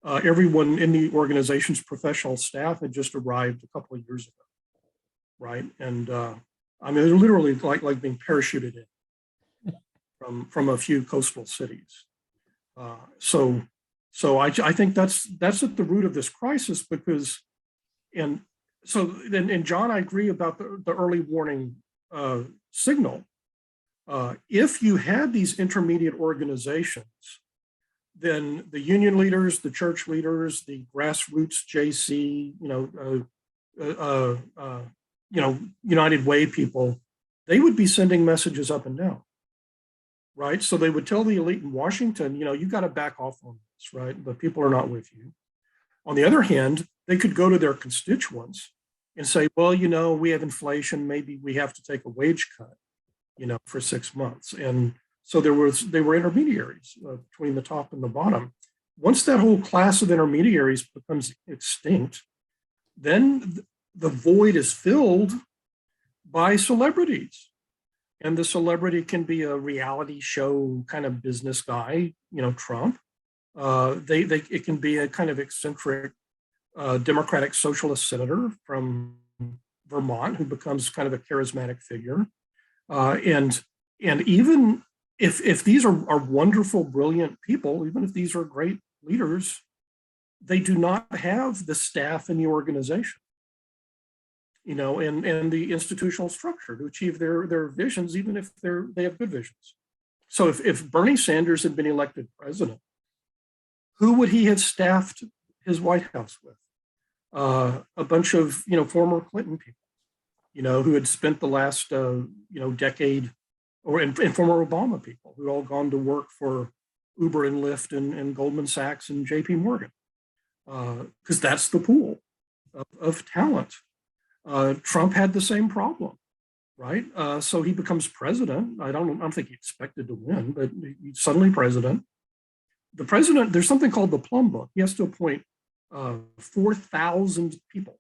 everyone in the organization's professional staff had just arrived a couple of years ago, right? And I mean, they're literally like being parachuted in from a few coastal cities. So I think that's at the root of this crisis, because, and John, I agree about the early warning signal. If you had these intermediate organizations, then the union leaders, the church leaders, the grassroots JC, United Way people, they would be sending messages up and down, right? So they would tell the elite in Washington, you got to back off on this, right? But people are not with you. On the other hand, they could go to their constituents and say, well, we have inflation, maybe we have to take a wage cut, for 6 months. And so they were intermediaries between the top and the bottom. Once that whole class of intermediaries becomes extinct, then the void is filled by celebrities. And the celebrity can be a reality show kind of business guy, Trump. It can be a kind of eccentric Democratic socialist senator from Vermont who becomes kind of a charismatic figure. And even if these are wonderful, brilliant people, even if these are great leaders, they do not have the staff in the organization, and the institutional structure to achieve their visions, even if they have good visions. So if Bernie Sanders had been elected president, who would he have staffed his White House with? A bunch of former Clinton people, who had spent the last decade, and former Obama people who had all gone to work for Uber and Lyft and Goldman Sachs and JP Morgan, because that's the pool of talent. Trump had the same problem, right? So he becomes president. I don't think he expected to win, but he's suddenly president. The president, there's something called the Plum Book. He has to appoint 4,000 people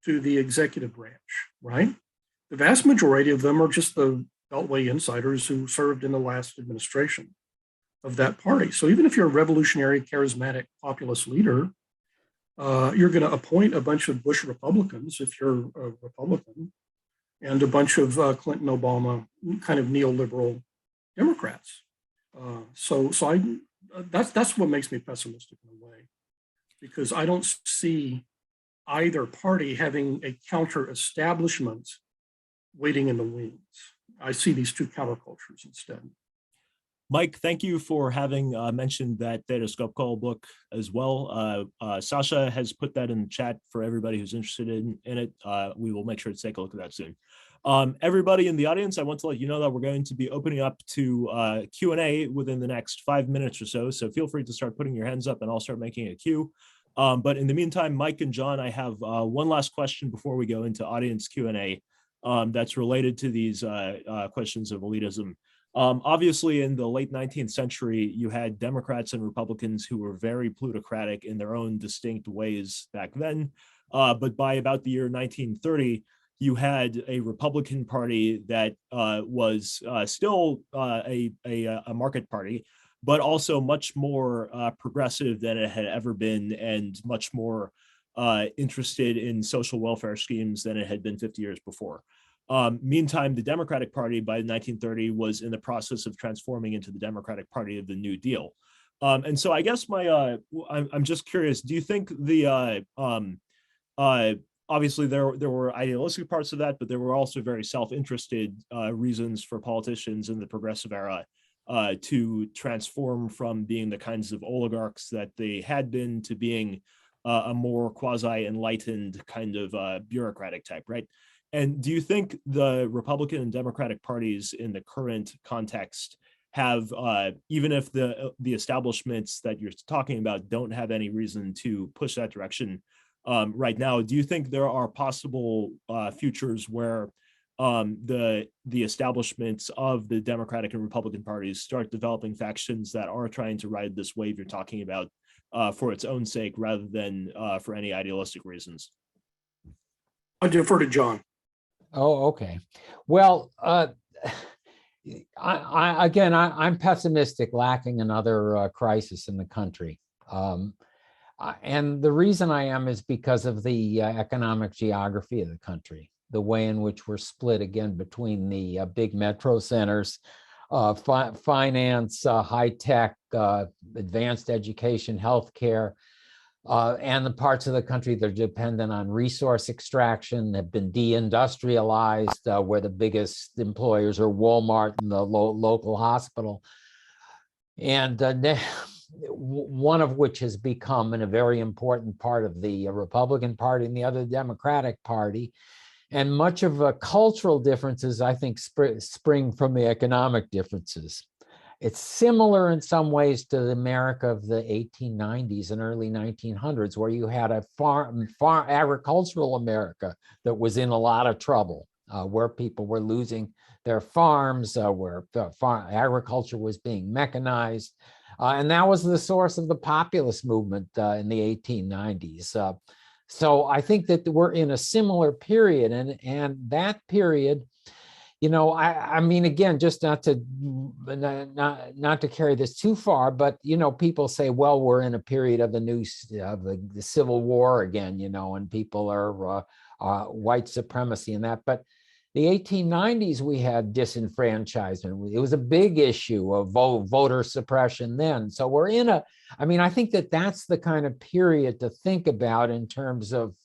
to the executive branch, right? The vast majority of them are just the Beltway insiders who served in the last administration of that party. So even if you're a revolutionary, charismatic, populist leader, you're going to appoint a bunch of Bush Republicans if you're a Republican, and a bunch of Clinton, Obama, kind of neoliberal Democrats. That's what makes me pessimistic in a way, because I don't see either party having a counter establishment waiting in the wings. I see these two countercultures instead. Mike, thank you for having mentioned that Theta Skopko book as well. Sasha has put that in the chat for everybody who's interested in it. We will make sure to take a look at that soon. Everybody in the audience, I want to let you know that we're going to be opening up to Q&A within the next 5 minutes or so. So feel free to start putting your hands up and I'll start making a queue. But in the meantime, Mike and John, I have one last question before we go into audience Q&A that's related to these questions of elitism. Obviously, in the late 19th century, you had Democrats and Republicans who were very plutocratic in their own distinct ways back then. But by about the year 1930, you had a Republican Party that was still a market party, but also much more progressive than it had ever been, and much more interested in social welfare schemes than it had been 50 years before. Meantime, the Democratic Party by 1930 was in the process of transforming into the Democratic Party of the New Deal. And so I guess I'm just curious, do you think the, obviously there were idealistic parts of that, but there were also very self-interested reasons for politicians in the progressive era to transform from being the kinds of oligarchs that they had been to being a more quasi-enlightened kind of bureaucratic type, right? And do you think the Republican and Democratic parties in the current context have, even if the establishments that you're talking about don't have any reason to push that direction right now, do you think there are possible futures where the establishments of the Democratic and Republican parties start developing factions that are trying to ride this wave you're talking about for its own sake rather than for any idealistic reasons? I defer to John. Oh, okay. Well, I'm pessimistic, lacking another crisis in the country. And the reason I am is because of the economic geography of the country, the way in which we're split again between the big metro centers, finance, high tech, advanced education, healthcare, and the parts of the country that are dependent on resource extraction, have been deindustrialized, where the biggest employers are Walmart and the local hospital. And one of which has become a very important part of the Republican Party and the other Democratic Party. And much of cultural differences, I think, spring from the economic differences. It's similar in some ways to the America of the 1890s and early 1900s, where you had a farm agricultural America that was in a lot of trouble, where people were losing their farms, where agriculture was being mechanized. And that was the source of the populist movement in the 1890s. So I think that we're in a similar period, and that period, I mean, again, just not to carry this too far, but people say, well, we're in a period of the Civil War again, and people are white supremacy and that. But the 1890s, we had disenfranchisement. It was a big issue of voter suppression then. So we're in I think that that's the kind of period to think about in terms of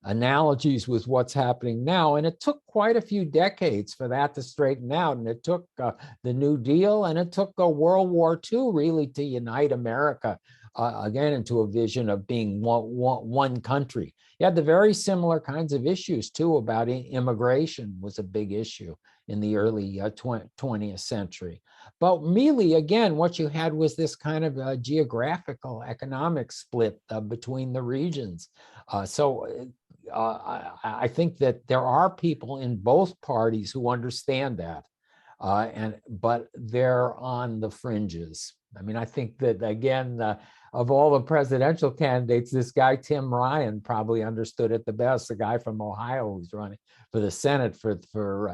analogies with what's happening now. And it took quite a few decades for that to straighten out. And it took the New Deal, and it took World War II really to unite America again into a vision of being one country. You had the very similar kinds of issues too about immigration was a big issue in the early 20th century. But really, again, what you had was this kind of geographical economic split between the regions. So I think that there are people in both parties who understand that, but they're on the fringes. I mean, I think that, again, of all the presidential candidates, this guy, Tim Ryan, probably understood it the best, the guy from Ohio who's running for the Senate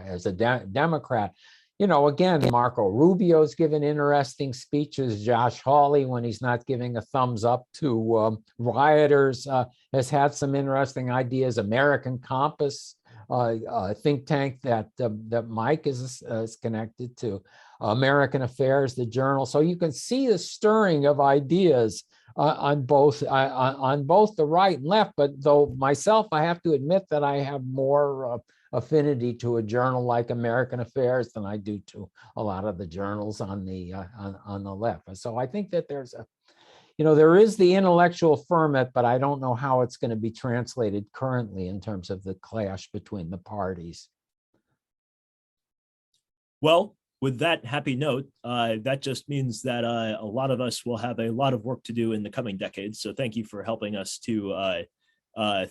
as a Democrat. Again, Marco Rubio's given interesting speeches. Josh Hawley, when he's not giving a thumbs up to rioters, has had some interesting ideas. American Compass, a think tank that Mike is connected to, American Affairs, the Journal. So you can see the stirring of ideas on both the right and left. But though myself, I have to admit that I have more affinity to a journal like American Affairs than I do to a lot of the journals on the left. So I think that there's there is the intellectual ferment, but I don't know how it's going to be translated currently in terms of the clash between the parties. Well, with that happy note, that just means that a lot of us will have a lot of work to do in the coming decades. So thank you for helping us to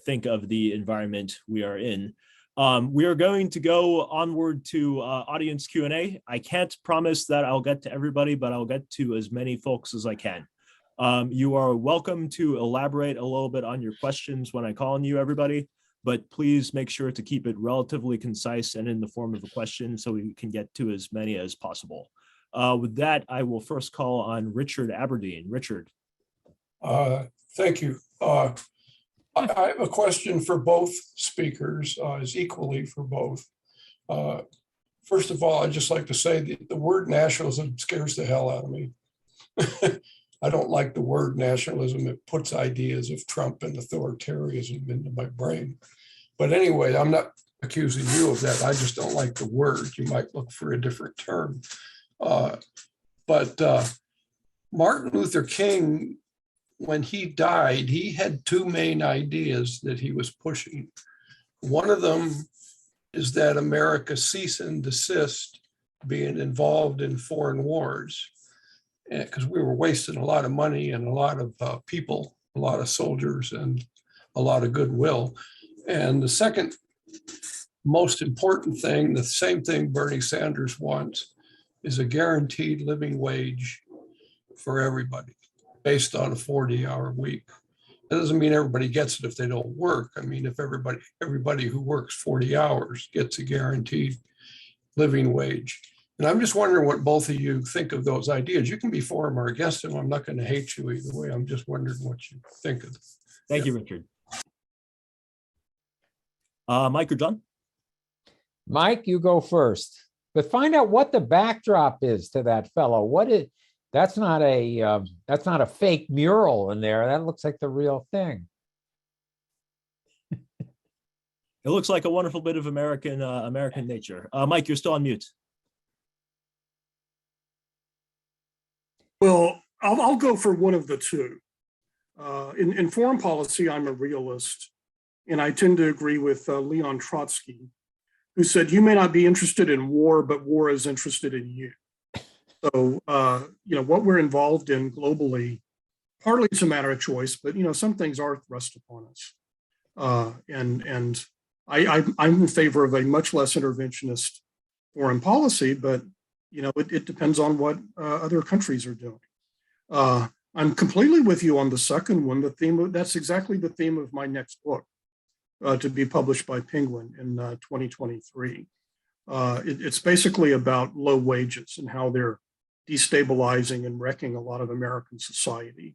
think of the environment we are in. We are going to go onward to audience Q&A. I can't promise that I'll get to everybody, but I'll get to as many folks as I can. You are welcome to elaborate a little bit on your questions when I call on you, everybody, but please make sure to keep it relatively concise and in the form of a question so we can get to as many as possible. With that, I will first call on Richard Aberdeen. Richard. Thank you. I have a question for both speakers, is equally for both. First of all, I'd just like to say the word nationalism scares the hell out of me. I don't like the word nationalism. It puts ideas of Trump and authoritarianism into my brain. But anyway, I'm not accusing you of that. I just don't like the word. You might look for a different term. But Martin Luther King, when he died, he had two main ideas that he was pushing. One of them is that America cease and desist being involved in foreign wars, because we were wasting a lot of money and a lot of people, a lot of soldiers and a lot of goodwill. And the second most important thing, the same thing Bernie Sanders wants, is a guaranteed living wage for everybody based on a 40-hour week. That doesn't mean everybody gets it if they don't work. I mean, if everybody who works 40 hours gets a guaranteed living wage. And I'm just wondering what both of you think of those ideas. You can be for them or against them. I'm not going to hate you either way. I'm just wondering what you think of them. Thank you, Richard. Mike or John? Mike, you go first. But find out what the backdrop is to that fellow. That's not a fake mural in there. That looks like the real thing. It looks like a wonderful bit of American nature. Mike, you're still on mute. Well, I'll go for one of the two. In foreign policy, I'm a realist, and I tend to agree with Leon Trotsky, who said, you may not be interested in war, but war is interested in you. So, what we're involved in globally, partly it's a matter of choice, but, some things are thrust upon us. And I'm in favor of a much less interventionist foreign policy, but, it depends on what other countries are doing. I'm completely with you on the second one. That's exactly the theme of my next book, to be published by Penguin in 2023. It's basically about low wages and how they're destabilizing and wrecking a lot of American society.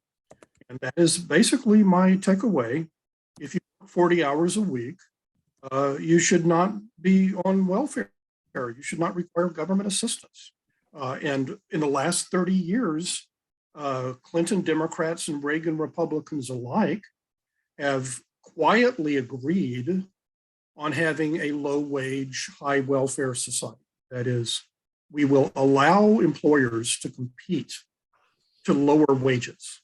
And that is basically my takeaway. If you work 40 hours a week, you should not be on welfare. You should not require government assistance. And in the last 30 years, Clinton Democrats and Reagan Republicans alike have quietly agreed on having a low wage, high welfare society. That is, we will allow employers to compete to lower wages.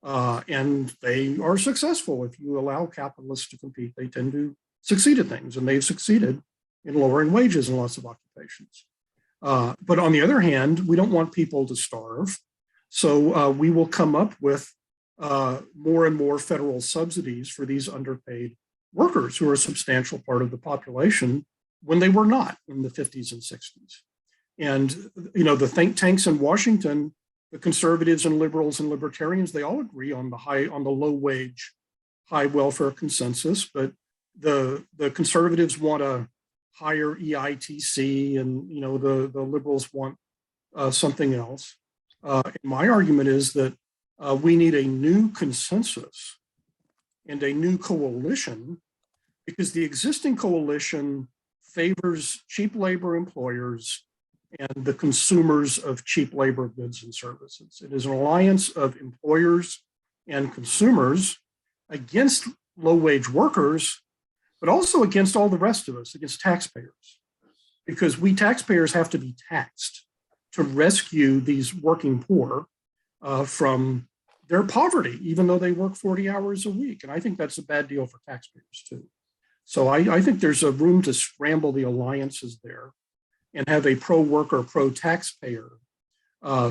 And they are successful. If you allow capitalists to compete, they tend to succeed at things, and they've succeeded in lowering wages in lots of occupations. But on the other hand, we don't want people to starve. So we will come up with more and more federal subsidies for these underpaid workers who are a substantial part of the population when they were not in the 50s and 60s. And, the think tanks in Washington, the conservatives and liberals and libertarians, they all agree on the low wage, high welfare consensus, but the conservatives want a higher EITC, and, the liberals want something else. My argument is that we need a new consensus and a new coalition, because the existing coalition favors cheap labor employers and the consumers of cheap labor goods and services. It is an alliance of employers and consumers against low-wage workers, but also against all the rest of us, against taxpayers, because we taxpayers have to be taxed to rescue these working poor from their poverty, even though they work 40 hours a week. And I think that's a bad deal for taxpayers too. So I think there's a room to scramble the alliances there and have a pro-worker, pro-taxpayer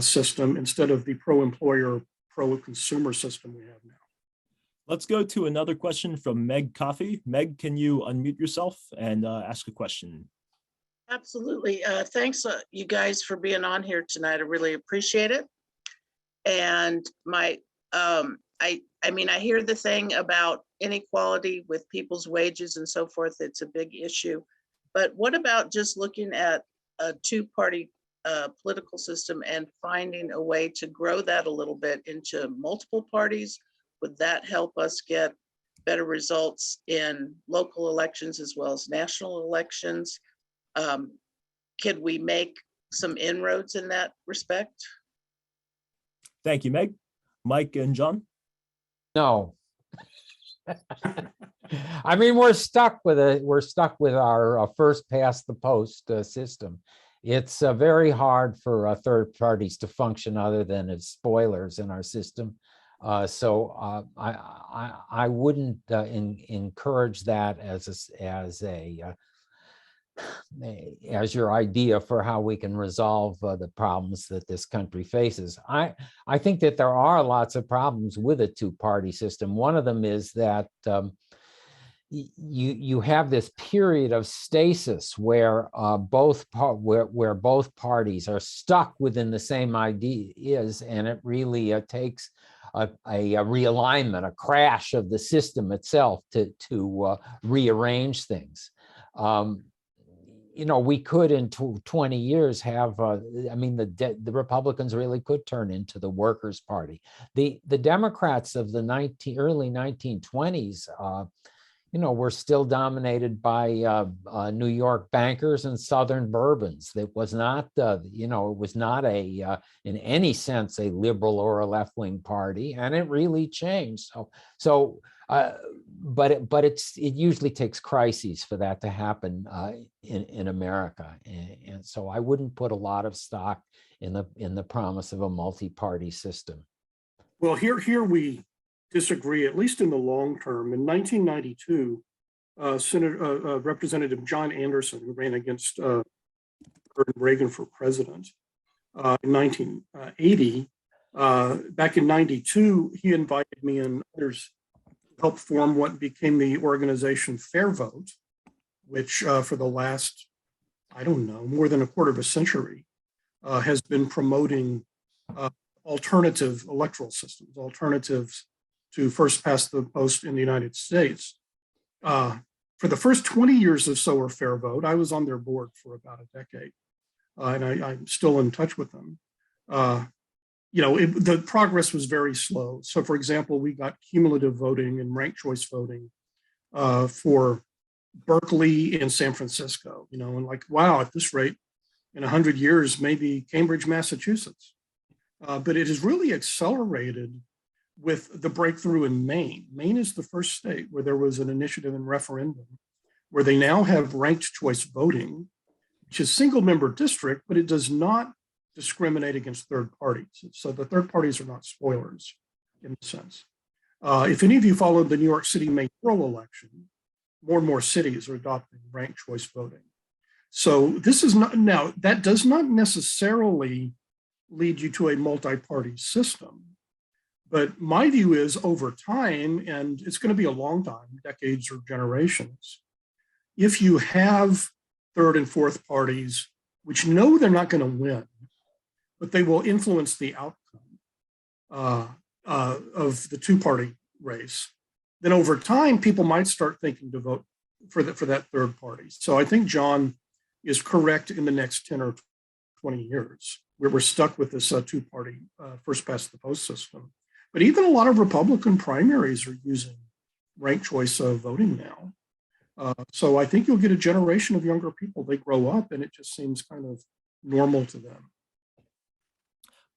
system instead of the pro-employer, pro-consumer system we have now. Let's go to another question from Meg Coffey. Meg, can you unmute yourself and ask a question? Absolutely. Thanks, you guys, for being on here tonight. I really appreciate it. And I hear the thing about inequality with people's wages and so forth. It's a big issue. But what about just looking at a two-party political system and finding a way to grow that a little bit into multiple parties? Would that help us get better results in local elections as well as national elections? Could we make some inroads in that respect? Thank you, Meg. Mike and John? No. I mean, we're stuck with our first past the post system. It's very hard for third parties to function other than as spoilers in our system. So I wouldn't encourage that as your idea for how we can resolve the problems that this country faces. I think that there are lots of problems with a two-party system. One of them is that you have this period of stasis where both parties are stuck within the same ideas, and it really takes realignment, a crash of the system itself to rearrange things. We could in 20 years have, the Republicans really could turn into the Workers' Party. The Democrats of the early 1920s, were still dominated by New York bankers and Southern Bourbons. It was not, it was not in any sense, a liberal or a left-wing party, and it really changed. But it usually takes crises for that to happen in America, and so I wouldn't put a lot of stock in the promise of a multi-party system. Well, here we disagree, at least in the long term. In 1992, Representative John Anderson, who ran against Reagan for president in 1980, back in 92, he invited me and others to help form what became the organization Fair Vote, which for the last, I don't know, more than a quarter of a century, has been promoting alternative electoral systems, alternatives to first past the post in the United States. For the first 20 years or so of Fair Vote, I was on their board for about a decade, and I'm still in touch with them. The progress was very slow. So, for example, we got cumulative voting and ranked choice voting for Berkeley and San Francisco, and wow, at this rate, in 100 years, maybe Cambridge, Massachusetts. But it has really accelerated with the breakthrough in Maine. Maine is the first state where there was an initiative and referendum where they now have ranked choice voting, which is single member district, but it does not discriminate against third parties. So the third parties are not spoilers in a sense. If any of you followed the New York City mayoral election, more and more cities are adopting ranked choice voting. So this is not, now that does not necessarily lead you to a multi-party system. But my view is over time, and it's going to be a long time, decades or generations, if you have third and fourth parties, which know they're not going to win, but they will influence the outcome of the two-party race, then over time, people might start thinking to vote for that third party. So I think John is correct in the next 10 or 20 years, where we're stuck with this two-party first past the post system. But even a lot of Republican primaries are using ranked choice voting now. So I think you'll get a generation of younger people. They grow up and it just seems kind of normal to them.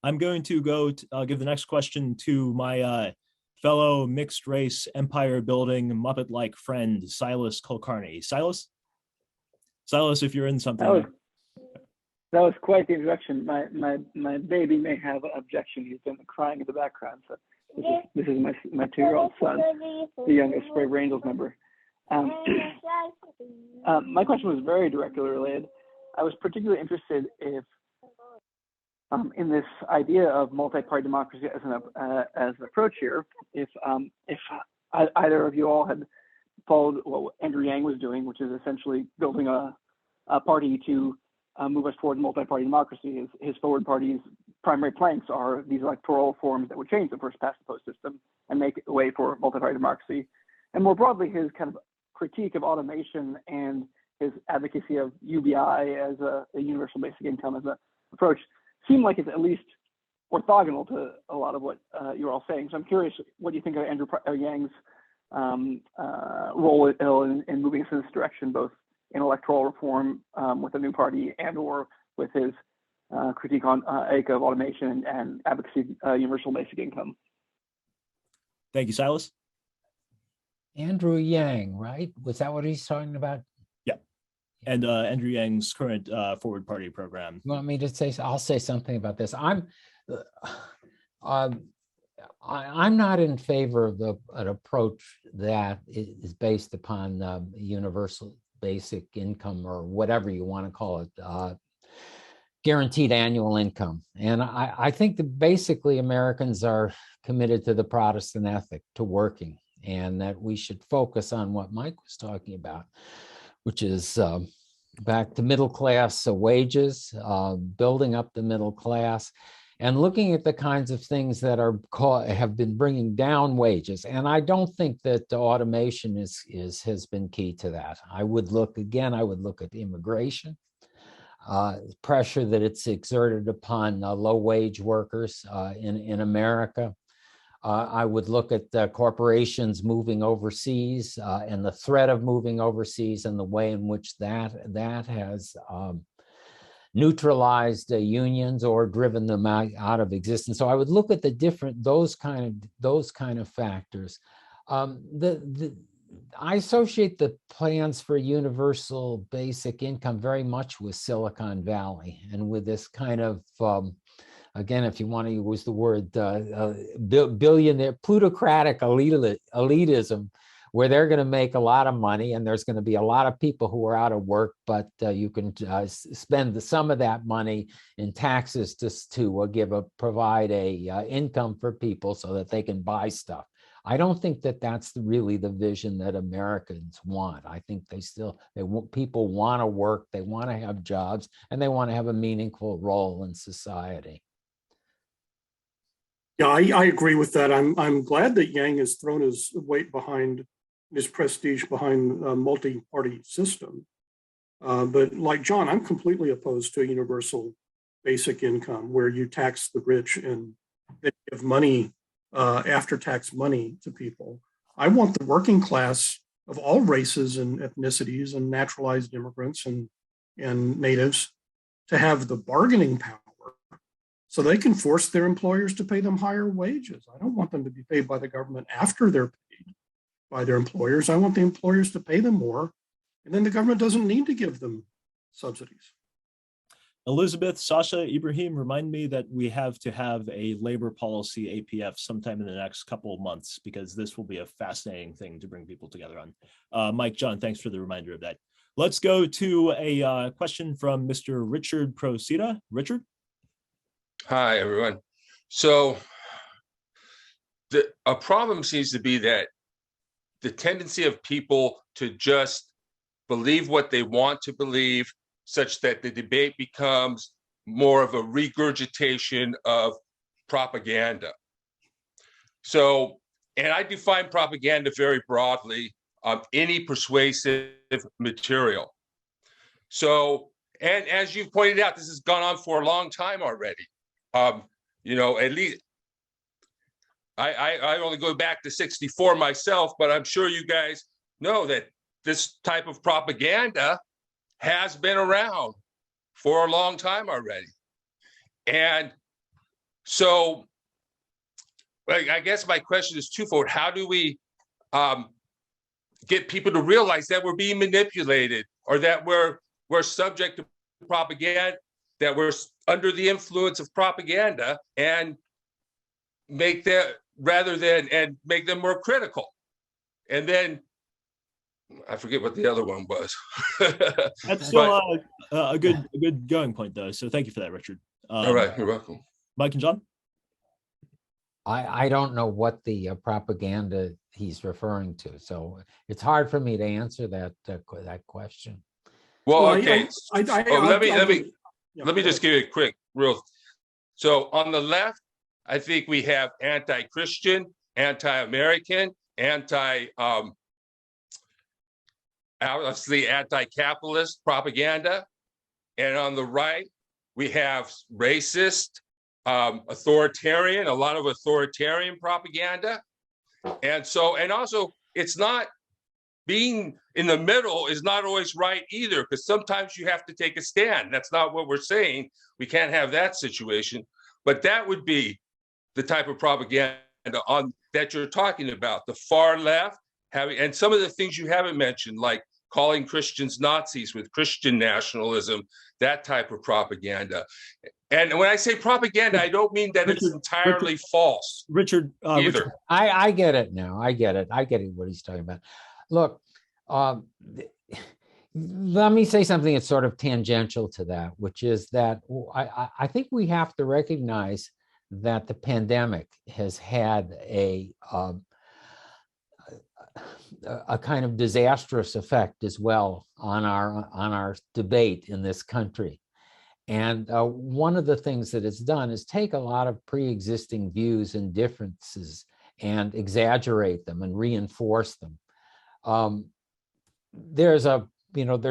I'm going to go give the next question to my fellow mixed race, empire building, Muppet-like friend, Silas Kulkarni. Silas, if you're in something. That was quite the introduction. My baby may have an objection. He's been crying in the background. So this is my 2-year-old son, the youngest Brave Angels member. My question was very directly related. I was particularly interested in this idea of multi-party democracy as an approach here. If either of you all had followed what Andrew Yang was doing, which is essentially building a party to move us toward multi-party democracy. His forward party's primary planks are these electoral reforms that would change the first past the post system and make a way for multi-party democracy. And more broadly, his kind of critique of automation and his advocacy of UBI as a universal basic income as an approach seem like it's at least orthogonal to a lot of what you're all saying. So I'm curious, what do you think of Andrew Yang's role in moving us in this direction, both in electoral reform with a new party and or with his critique on AICA of automation and advocacy universal basic income? Thank you, Silas. Andrew Yang, right? Was that what he's talking about? Yeah. And Andrew Yang's current forward party program. You want me to say, I'll say something about this. I'm not in favor of an approach that is based upon universal basic income or whatever you want to call it, guaranteed annual income. And I think that basically Americans are committed to the Protestant ethic, to working, and that we should focus on what Mike was talking about, which is back to middle class wages, building up the middle class. and looking at the kinds of things that have been bringing down wages. And I don't think that automation has been key to that. I would look at immigration, pressure that it's exerted upon low-wage workers in America. I would look at corporations moving overseas and the threat of moving overseas and the way in which that has neutralized unions or driven them out of existence. So I would look at those kind of factors. I associate the plans for universal basic income very much with Silicon Valley and with this kind of, again, if you want to use the word billionaire, plutocratic elitism, where they're going to make a lot of money and there's going to be a lot of people who are out of work, but you can spend some of that money in taxes to provide a income for people so that they can buy stuff. I don't think that that's really the vision that Americans want. I think people want to work, they want to have jobs, and they want to have a meaningful role in society. Yeah, I agree with that. I'm glad that Yang has thrown his weight behind his prestige behind a multi-party system. But like John, I'm completely opposed to a universal basic income where you tax the rich and they give money, after-tax money to people. I want the working class of all races and ethnicities and naturalized immigrants and natives to have the bargaining power so they can force their employers to pay them higher wages. I don't want them to be paid by the government after they're paid by their employers. I want the employers to pay them more, and then the government doesn't need to give them subsidies. Elizabeth, Sasha, Ibrahim, remind me that we have to have a labor policy APF sometime in the next couple of months, because this will be a fascinating thing to bring people together on. Mike, John, thanks for the reminder of that. Let's go to a question from Mr. Richard Procida. Richard? Hi, everyone. So a problem seems to be that the tendency of people to just believe what they want to believe, such that the debate becomes more of a regurgitation of propaganda. So, and I define propaganda very broadly, any persuasive material. So, and as you've pointed out, this has gone on for a long time already. You know, at least I only go back to 64 myself, but I'm sure you guys know that this type of propaganda has been around for a long time already. And so I guess my question is twofold. How do we get people to realize that we're being manipulated, or that we're subject to propaganda, that we're under the influence of propaganda, and make that and make them more critical? And then I forget what the other one was. That's still a good going point, though. So thank you for that, Richard. All right, you're welcome. Mike and John? I don't know what the propaganda he's referring to, so it's hard for me to answer that question. Well, okay. Let me just give you a quick real. So on the left, I think we have anti-Christian, anti-American, obviously anti-capitalist propaganda. And on the right, we have racist, authoritarian, a lot of authoritarian propaganda. And also it's not, being in the middle is not always right either, because sometimes you have to take a stand. That's not what we're saying. We can't have that situation, but that would be the type of propaganda that you're talking about. The far left and some of the things you haven't mentioned, like calling Christians Nazis with Christian nationalism, that type of propaganda. And when I say propaganda, I don't mean that it's entirely false. Richard, either. I get it now. I get it what he's talking about. Look, let me say something that's sort of tangential to that, which is that I think we have to recognize that the pandemic has had a kind of disastrous effect as well on our debate in this country. And one of the things that it's done is take a lot of pre-existing views and differences and exaggerate them and reinforce them. There's a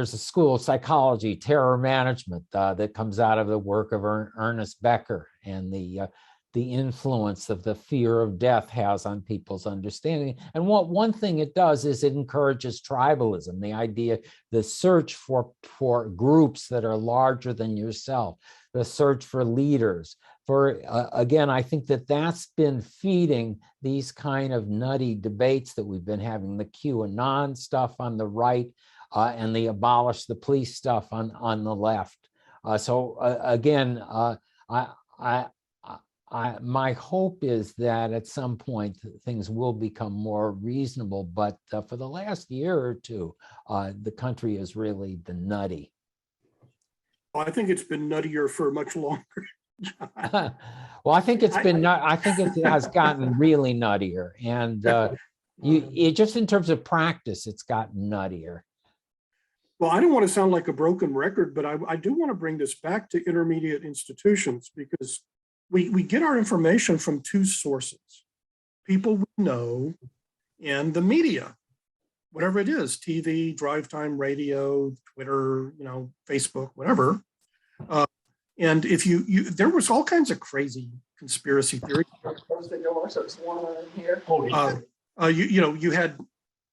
school of psychology, terror management, that comes out of the work of Ernest Becker, and the influence of the fear of death has on people's understanding. And one thing it does is it encourages tribalism, the idea, the search for groups that are larger than yourself, the search for leaders. Again, I think that's been feeding these kind of nutty debates that we've been having, the QAnon stuff on the right, and the abolish the police stuff on the left. Again, my hope is that at some point things will become more reasonable, but for the last year or two, the country has really been nutty. Well, I think it's been nuttier for much longer. Well, I think I think it has gotten really nuttier, and just in terms of practice, it's gotten nuttier. Well, I don't want to sound like a broken record, but I do want to bring this back to intermediate institutions, because we get our information from two sources: people we know and the media, whatever it is, TV, drive time radio, Twitter, Facebook, whatever. And if there was all kinds of crazy conspiracy theories. Close the door, so it's warmer in here. You had,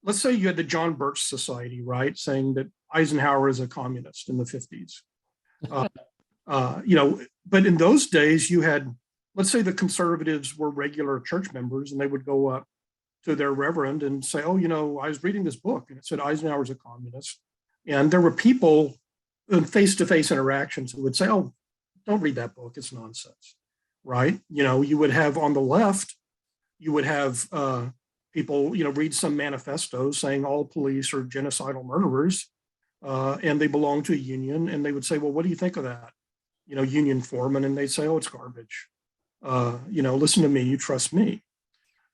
let's say you had the John Birch Society, right, saying that Eisenhower is a communist in the 50s. But in those days you had, let's say the conservatives were regular church members, and they would go up to their reverend and say, oh, I was reading this book and it said Eisenhower's a communist. And there were people in face-to-face interactions who would say, oh, don't read that book, it's nonsense, right? You would have on the left, you would have people, read some manifesto saying all police are genocidal murderers, and they belong to a union, and they would say, well, what do you think of that? Union foreman, and they'd say, oh, it's garbage. Listen to me, you trust me.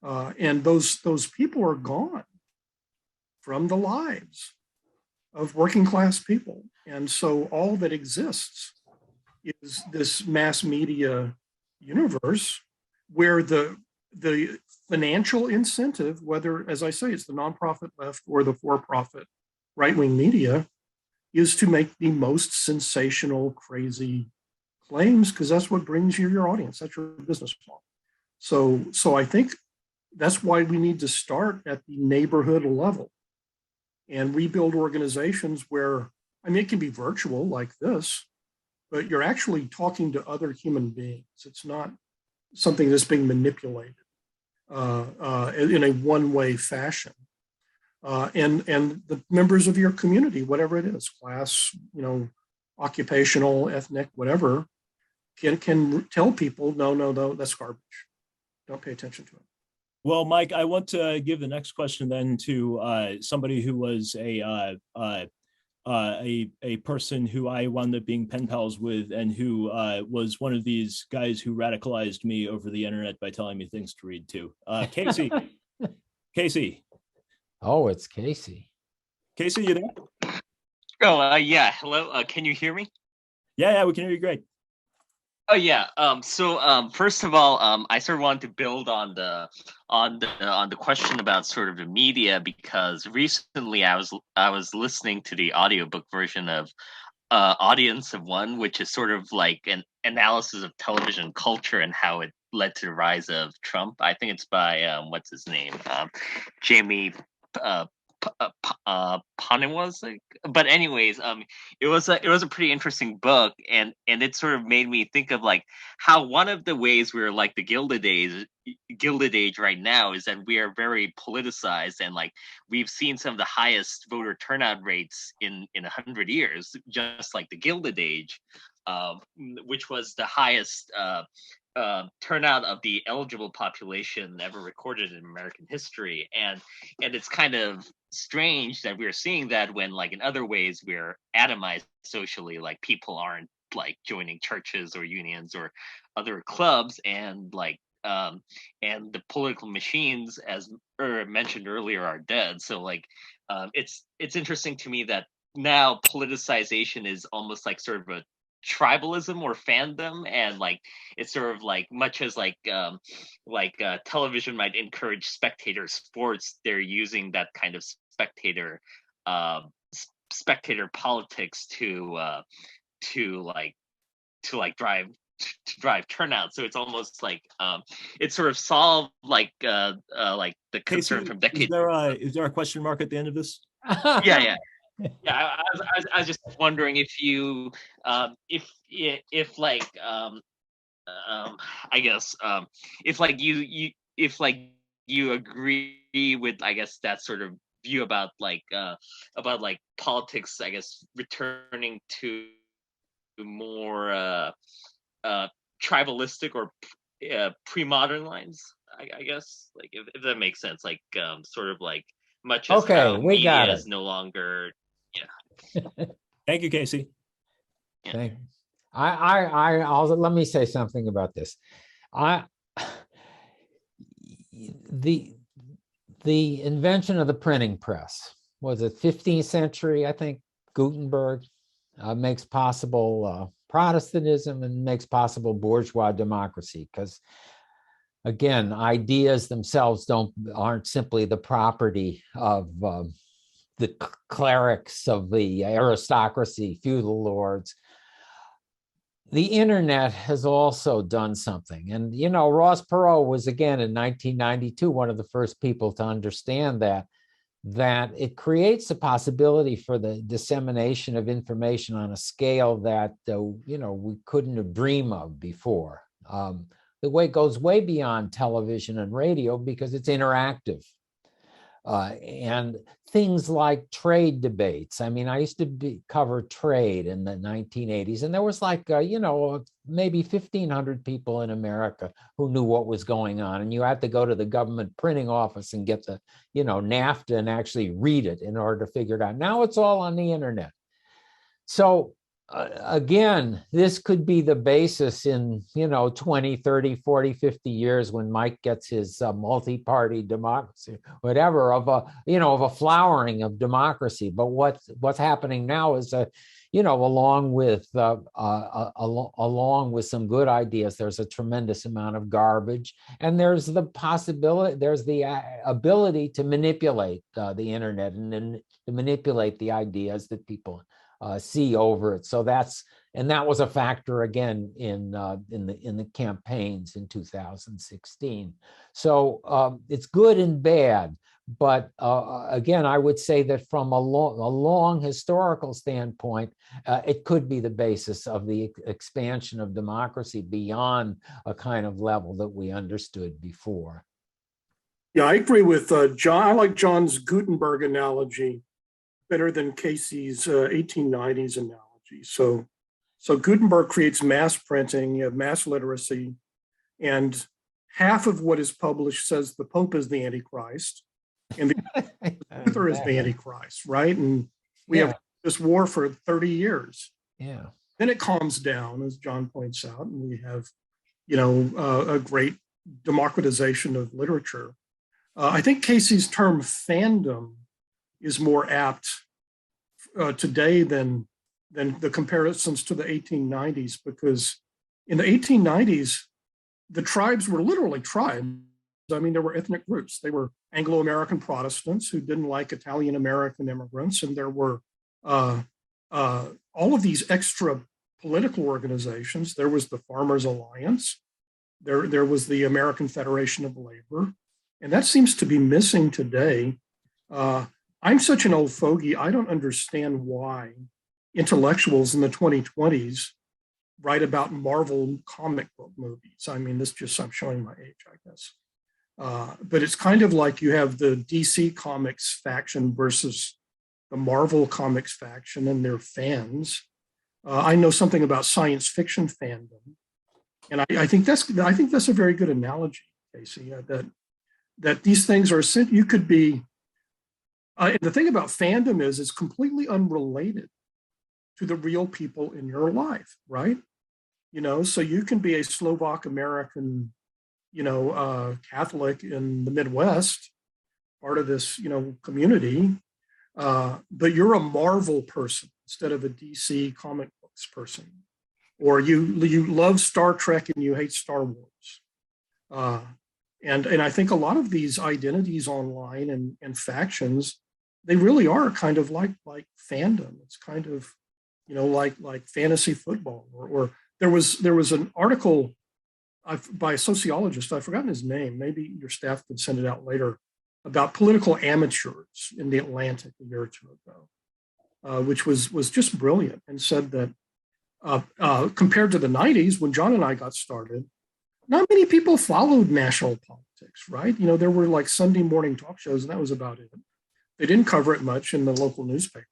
And those people are gone from the lives of working class people. And so all that exists is this mass media universe where the financial incentive, whether, as I say, it's the nonprofit left or the for-profit right-wing media, is to make the most sensational, crazy claims, because that's what brings you your audience. That's your business model. So I think that's why we need to start at the neighborhood level and rebuild organizations where, it can be virtual like this, but you're actually talking to other human beings. It's not something that's being manipulated in a one-way fashion. And the members of your community, whatever it is, class, occupational, ethnic, whatever, can tell people, no, that's garbage. Don't pay attention to it. Well, Mike, I want to give the next question then to somebody who was a person who I wound up being pen pals with, and who was one of these guys who radicalized me over the internet by telling me things to read too. Casey. Casey. Oh, it's Casey. Casey, you there? Oh, yeah. Hello. Can you hear me? Yeah, we can hear you great. Oh yeah. First of all, I sort of wanted to build on the question about sort of the media, because recently I was listening to the audiobook version of Audience of One, which is sort of like an analysis of television culture and how it led to the rise of Trump. I think it's by what's his name, Jamie Panin was like, but anyways, it was a pretty interesting book, and it sort of made me think of like how one of the ways we're like the Gilded Age right now is that we are very politicized, and like we've seen some of the highest voter turnout rates in 100 years, just like the Gilded Age, which was the highest turnout of the eligible population ever recorded in American history. And it's kind of strange that we're seeing that when, like, in other ways we're atomized socially, like people aren't like joining churches or unions or other clubs, and like and the political machines, as mentioned earlier, are dead. So like it's interesting to me that now politicization is almost like sort of a tribalism or fandom, and like it's sort of like much as like television might encourage spectator sports, they're using that kind of uh, spectator politics to drive turnout. So it's almost like it sort of solved like the concern Casey, from decades. is there a question mark at the end of this? Yeah. I was just wondering if you if like I guess if like you agree with, I guess, that sort of view about like politics, I guess, returning to more tribalistic or pre-modern lines, I guess, like if that makes sense, like sort of like much as Okay, how we got media it. is no longer. Thank you, Casey. Yeah. Thank you. I'll let me say something about this. The invention of the printing press was it 15th century, I think. Gutenberg makes possible Protestantism and makes possible bourgeois democracy, because again, ideas themselves aren't simply the property of the clerics, of the aristocracy, feudal lords. The internet has also done something. And, you know, Ross Perot was, again, in 1992, one of the first people to understand that it creates a possibility for the dissemination of information on a scale that, you know, we couldn't have dreamed of before. The way it goes way beyond television and radio because it's interactive. And things like trade debates. I mean, I used to cover trade in the 1980s, and there was like, you know, maybe 1,500 people in America who knew what was going on. And you had to go to the government printing office and get the, you know, NAFTA and actually read it in order to figure it out. Now it's all on the internet. So again, this could be the basis in, you know, 20, 30, 40, 50 years when Mike gets his multi-party democracy, whatever, of a, you know, of a flowering of democracy. But what's happening now is, you know, along with some good ideas, there's a tremendous amount of garbage, and there's the possibility, there's the ability to manipulate the internet and then to manipulate the ideas that people see over it. So that was a factor again in the campaigns in 2016. So it's good and bad, but again, I would say that from a long historical standpoint, it could be the basis of the expansion of democracy beyond a kind of level that we understood before. Yeah, I agree with John. I like John's Gutenberg analogy better than Casey's 1890s analogy. So Gutenberg creates mass printing, you have mass literacy, and half of what is published says the Pope is the Antichrist, and the Luther is the Antichrist, right? And we have this war for 30 years. Yeah. Then it calms down, as John points out, and we have, you know, a great democratization of literature. I think Casey's term fandom is more apt today than the comparisons to the 1890s, because in the 1890s, the tribes were literally tribes. I mean, there were ethnic groups. They were Anglo-American Protestants who didn't like Italian-American immigrants, and there were all of these extra political organizations. There was the Farmers Alliance. There was the American Federation of Labor, and that seems to be missing today. I'm such an old fogey, I don't understand why intellectuals in the 2020s write about Marvel comic book movies. I mean, I'm showing my age, I guess. But it's kind of like you have the DC Comics faction versus the Marvel Comics faction and their fans. I know something about science fiction fandom, and I think that's a very good analogy, Casey. That these things are, you could be. And the thing about fandom is it's completely unrelated to the real people in your life, right? You know, so you can be a Slovak American, you know, Catholic in the Midwest, part of this, you know, community, but you're a Marvel person instead of a DC comic books person. or you love Star Trek and you hate Star Wars. And I think a lot of these identities online and factions, they really are kind of like fandom. It's kind of, like fantasy football. Or there was an article by a sociologist, I've forgotten his name, maybe your staff could send it out later, about political amateurs in the Atlantic a year or two ago, which was just brilliant, and said that compared to the 90s, when John and I got started, not many people followed national politics, right? There were like Sunday morning talk shows, and that was about it. They didn't cover it much in the local newspaper.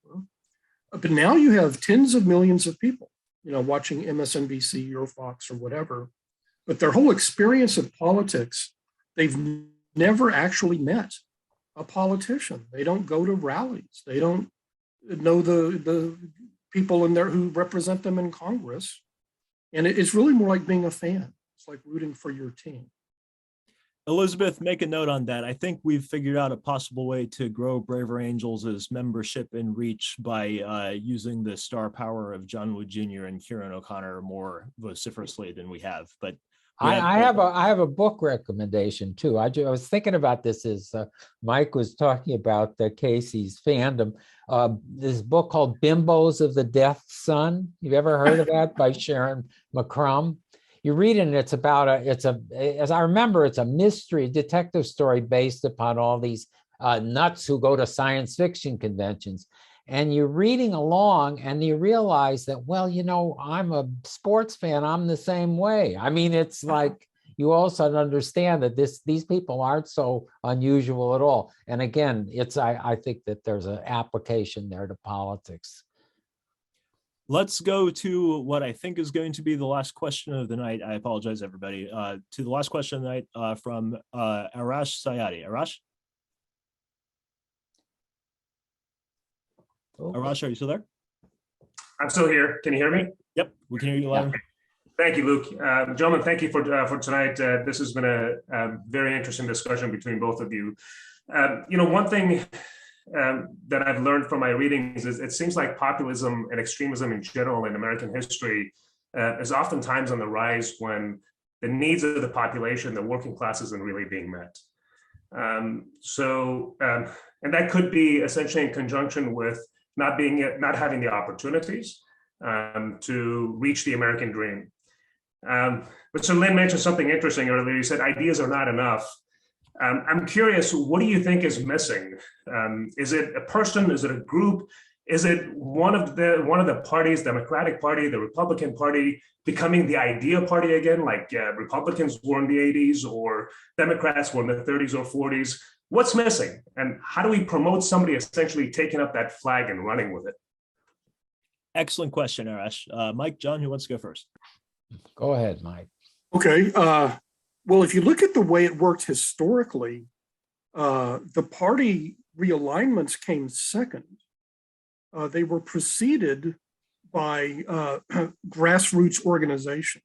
But now you have tens of millions of people, watching MSNBC or Fox or whatever. But their whole experience of politics, they've never actually met a politician. They don't go to rallies. They don't know the people in there who represent them in Congress. And it's really more like being a fan. It's like rooting for your team. Elizabeth, make a note on that. I think we've figured out a possible way to grow Braver Angels' membership and reach by using the star power of John Wood Jr. and Kieran O'Connor more vociferously than we have. But I have a book recommendation too. I was thinking about this as Mike was talking about Casey's fandom. This book called Bimbos of the Deaf Son. You've ever heard of that, by Sharon McCrum? You read it, and it's about as I remember, it's a mystery detective story based upon all these nuts who go to science fiction conventions. And you're reading along and you realize that, well, I'm a sports fan. I'm the same way. I mean, it's like you also understand that these people aren't so unusual at all. And again, I think that there's an application there to politics. Let's go to what I think is going to be the last question of the night. I apologize, everybody. To the last question of the night from Arash Sayadi. Arash? Arash, are you still there? I'm still here. Can you hear me? Yep, we can hear you loud. Thank you, Luke. Gentlemen, thank you for tonight. This has been a very interesting discussion between both of you. One thing that I've learned from my readings is it seems like populism and extremism in general in American history is oftentimes on the rise when the needs of the population, the working class, isn't really being met. And that could be essentially in conjunction with not having the opportunities to reach the American dream. But so Lynn mentioned something interesting earlier. He said ideas are not enough. I'm curious, what do you think is missing? Is it a person? Is it a group? Is it one of the parties, Democratic Party, the Republican Party, becoming the idea party again, like Republicans were in the 80s or Democrats were in the 30s or 40s? What's missing? And how do we promote somebody essentially taking up that flag and running with it? Excellent question, Arash. Mike, John, who wants to go first? Go ahead, Mike. Okay. Well, if you look at the way it worked historically, the party realignments came second. They were preceded by grassroots organizations,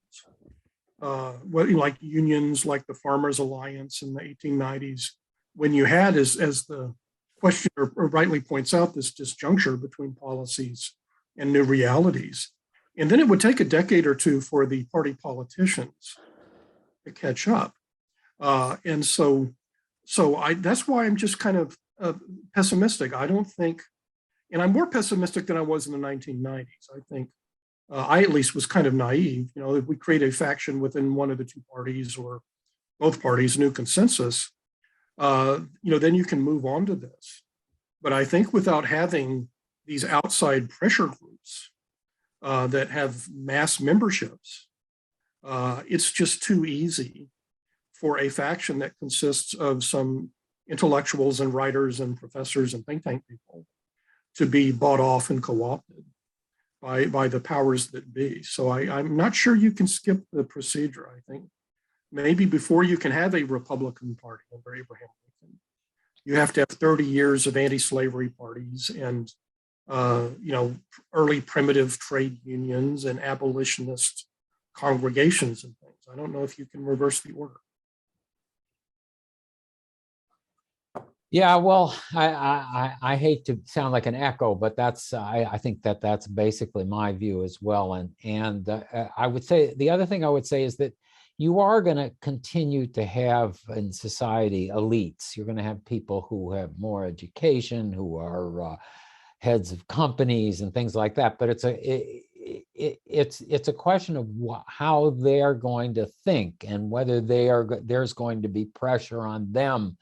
like unions, like the Farmers Alliance in the 1890s, when you had, as the questioner rightly points out, this disjuncture between policies and new realities. And then it would take a decade or two for the party politicians to catch up. And so that's why I'm just kind of pessimistic. I don't think, and I'm more pessimistic than I was in the 1990s. I think I at least was kind of naive. If we create a faction within one of the two parties or both parties, new consensus, then you can move on to this. But I think without having these outside pressure groups that have mass memberships, it's just too easy for a faction that consists of some intellectuals and writers and professors and think tank people to be bought off and co-opted by the powers that be. So I'm not sure you can skip the procedure. I think maybe before you can have a Republican Party under Abraham Lincoln, you have to have 30 years of anti-slavery parties and early primitive trade unions and abolitionist congregations and things. I don't know if you can reverse the order. Yeah, well, I hate to sound like an echo, but I think that's basically my view as well. And I would say the other thing I would say is that you are going to continue to have in society elites. You're going to have people who have more education, who are heads of companies and things like that. But it's a question of how they're going to think and whether there's going to be pressure on them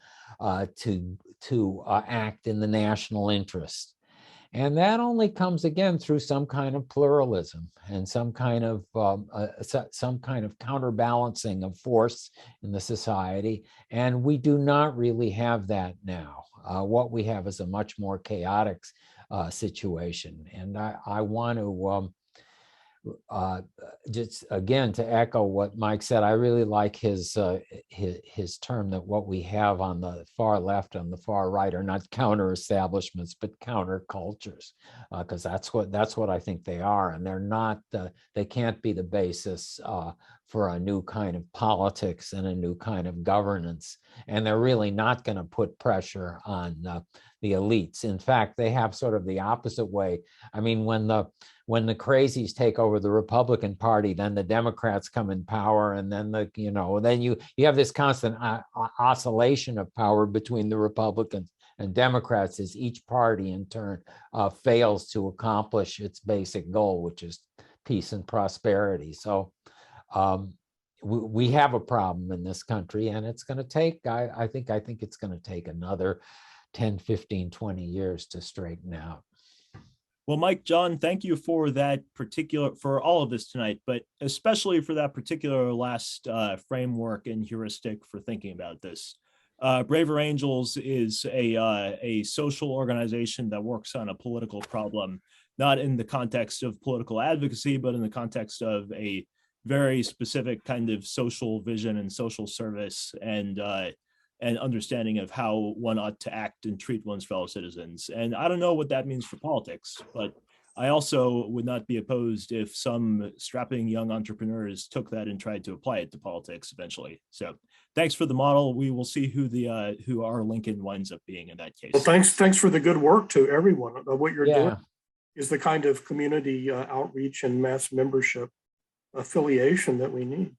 to act in the national interest. And that only comes again through some kind of pluralism and some kind of counterbalancing of force in the society. And we do not really have that now. What we have is a much more chaotic situation. And I want to just again to echo what Mike said, I really like his term that what we have on the far left and the far right are not counter establishments but counter cultures, because that's what I think they are, and they're not they can't be the basis for a new kind of politics and a new kind of governance, and they're really not going to put pressure on the elites. In fact, they have sort of the opposite way. I mean, when the crazies take over the Republican Party, then the Democrats come in power, and then then you have this constant oscillation of power between the Republicans and Democrats as each party in turn fails to accomplish its basic goal, which is peace and prosperity. So we have a problem in this country, and it's going to take, I think it's going to take another 10, 15, 20 years to straighten out. Well, Mike, John, thank you for all of this tonight, but especially for that particular last framework and heuristic for thinking about this. Braver Angels is a social organization that works on a political problem, not in the context of political advocacy, but in the context of a very specific kind of social vision and social service and understanding of how one ought to act and treat one's fellow citizens. And I don't know what that means for politics, but I also would not be opposed if some strapping young entrepreneurs took that and tried to apply it to politics eventually. So thanks for the model. We will see who our Lincoln winds up being in that case. Well, thanks for the good work to everyone. What you're doing is the kind of community outreach and mass membership affiliation that we need.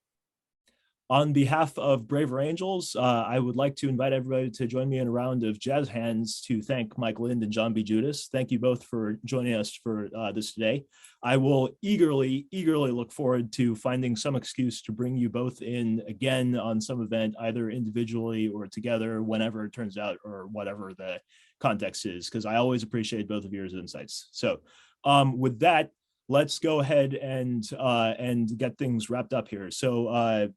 On behalf of Braver Angels, I would like to invite everybody to join me in a round of jazz hands to thank Mike Lind and John B. Judis. Thank you both for joining us for this today. I will eagerly look forward to finding some excuse to bring you both in again on some event, either individually or together, whenever it turns out, or whatever the context is, because I always appreciate both of your insights. So with that, let's go ahead and get things wrapped up here. So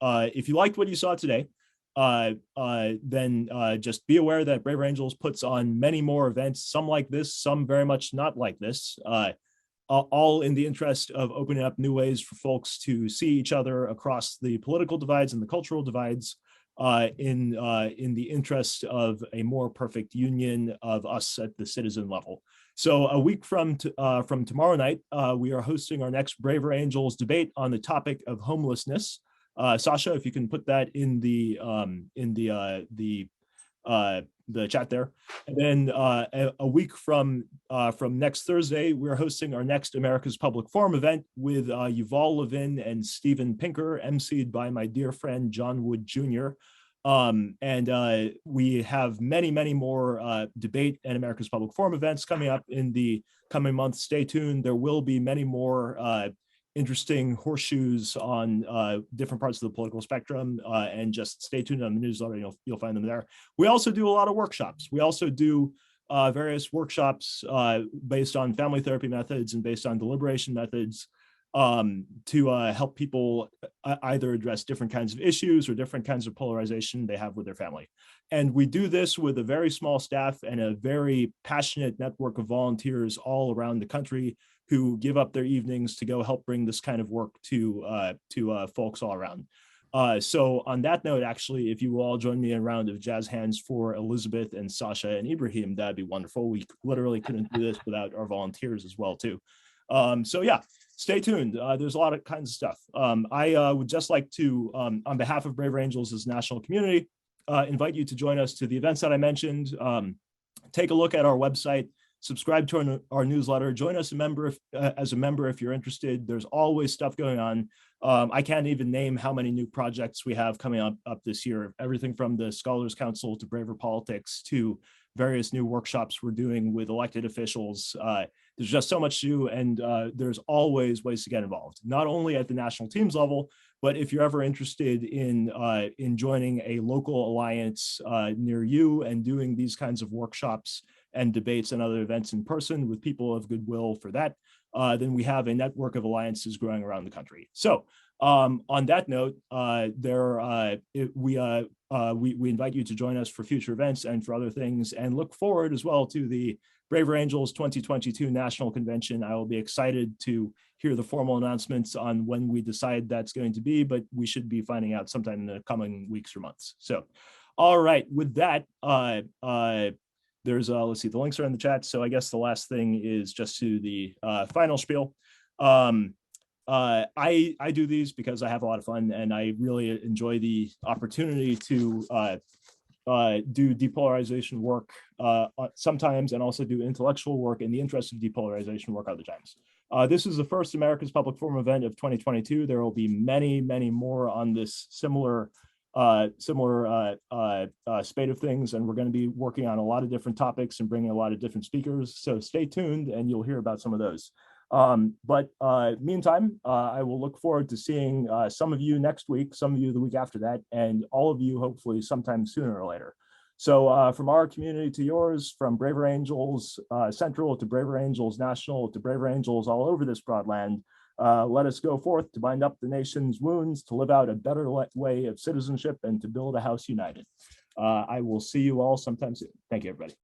if you liked what you saw today, then just be aware that Braver Angels puts on many more events, some like this, some very much not like this, all in the interest of opening up new ways for folks to see each other across the political divides and the cultural divides, in the interest of a more perfect union of us at the citizen level. So a week from tomorrow night, we are hosting our next Braver Angels debate on the topic of homelessness. Sasha, if you can put that in the chat there. And then a week from next Thursday, we're hosting our next America's Public Forum event with Yuval Levin and Steven Pinker, emceed by my dear friend John Wood Jr. And we have many more debate and America's Public Forum events coming up in the coming months. Stay tuned. There will be many more interesting horseshoes on different parts of the political spectrum, and just stay tuned on the newsletter. You'll find them there. We also do a lot of workshops. We also do various workshops based on family therapy methods and based on deliberation methods, to help people either address different kinds of issues or different kinds of polarization they have with their family. And we do this with a very small staff and a very passionate network of volunteers all around the country who give up their evenings to go help bring this kind of work to folks all around. So on that note, actually, if you will all join me in a round of jazz hands for Elizabeth and Sasha and Ibrahim, that'd be wonderful. We literally couldn't do this without our volunteers as well, too. So yeah, stay tuned. There's a lot of kinds of stuff. I would just like to, on behalf of Braver Angels as national community, invite you to join us to the events that I mentioned. Take a look at our website, subscribe to our newsletter, join us as a member if you're interested. There's always stuff going on. I can't even name how many new projects we have coming up this year, everything from the Scholars Council to Braver Politics to various new workshops we're doing with elected officials. There's just so much to do, and there's always ways to get involved, not only at the national teams level, but if you're ever interested in joining a local alliance near you and doing these kinds of workshops and debates and other events in person with people of goodwill for that, then we have a network of alliances growing around the country. So on that note, we invite you to join us for future events and for other things, and look forward as well to the Braver Angels 2022 National Convention. I will be excited to hear the formal announcements on when we decide that's going to be, but we should be finding out sometime in the coming weeks or months. So, all right, with that, there's, let's see, the links are in the chat. So I guess the last thing is just to the final spiel. I do these because I have a lot of fun, and I really enjoy the opportunity to do depolarization work sometimes, and also do intellectual work in the interest of depolarization work other times. This is the first America's Public Forum event of 2022. There will be many, many more on this similar spate of things, and we're going to be working on a lot of different topics and bringing a lot of different speakers. So stay tuned, and you'll hear about some of those. Meantime, I will look forward to seeing some of you next week, some of you the week after that, and all of you hopefully sometime sooner or later. So from our community to yours, from Braver Angels Central to Braver Angels National to Braver Angels all over this broad land, let us go forth to bind up the nation's wounds, to live out a better way of citizenship, and to build a house united. I will see you all sometime soon. Thank you, everybody.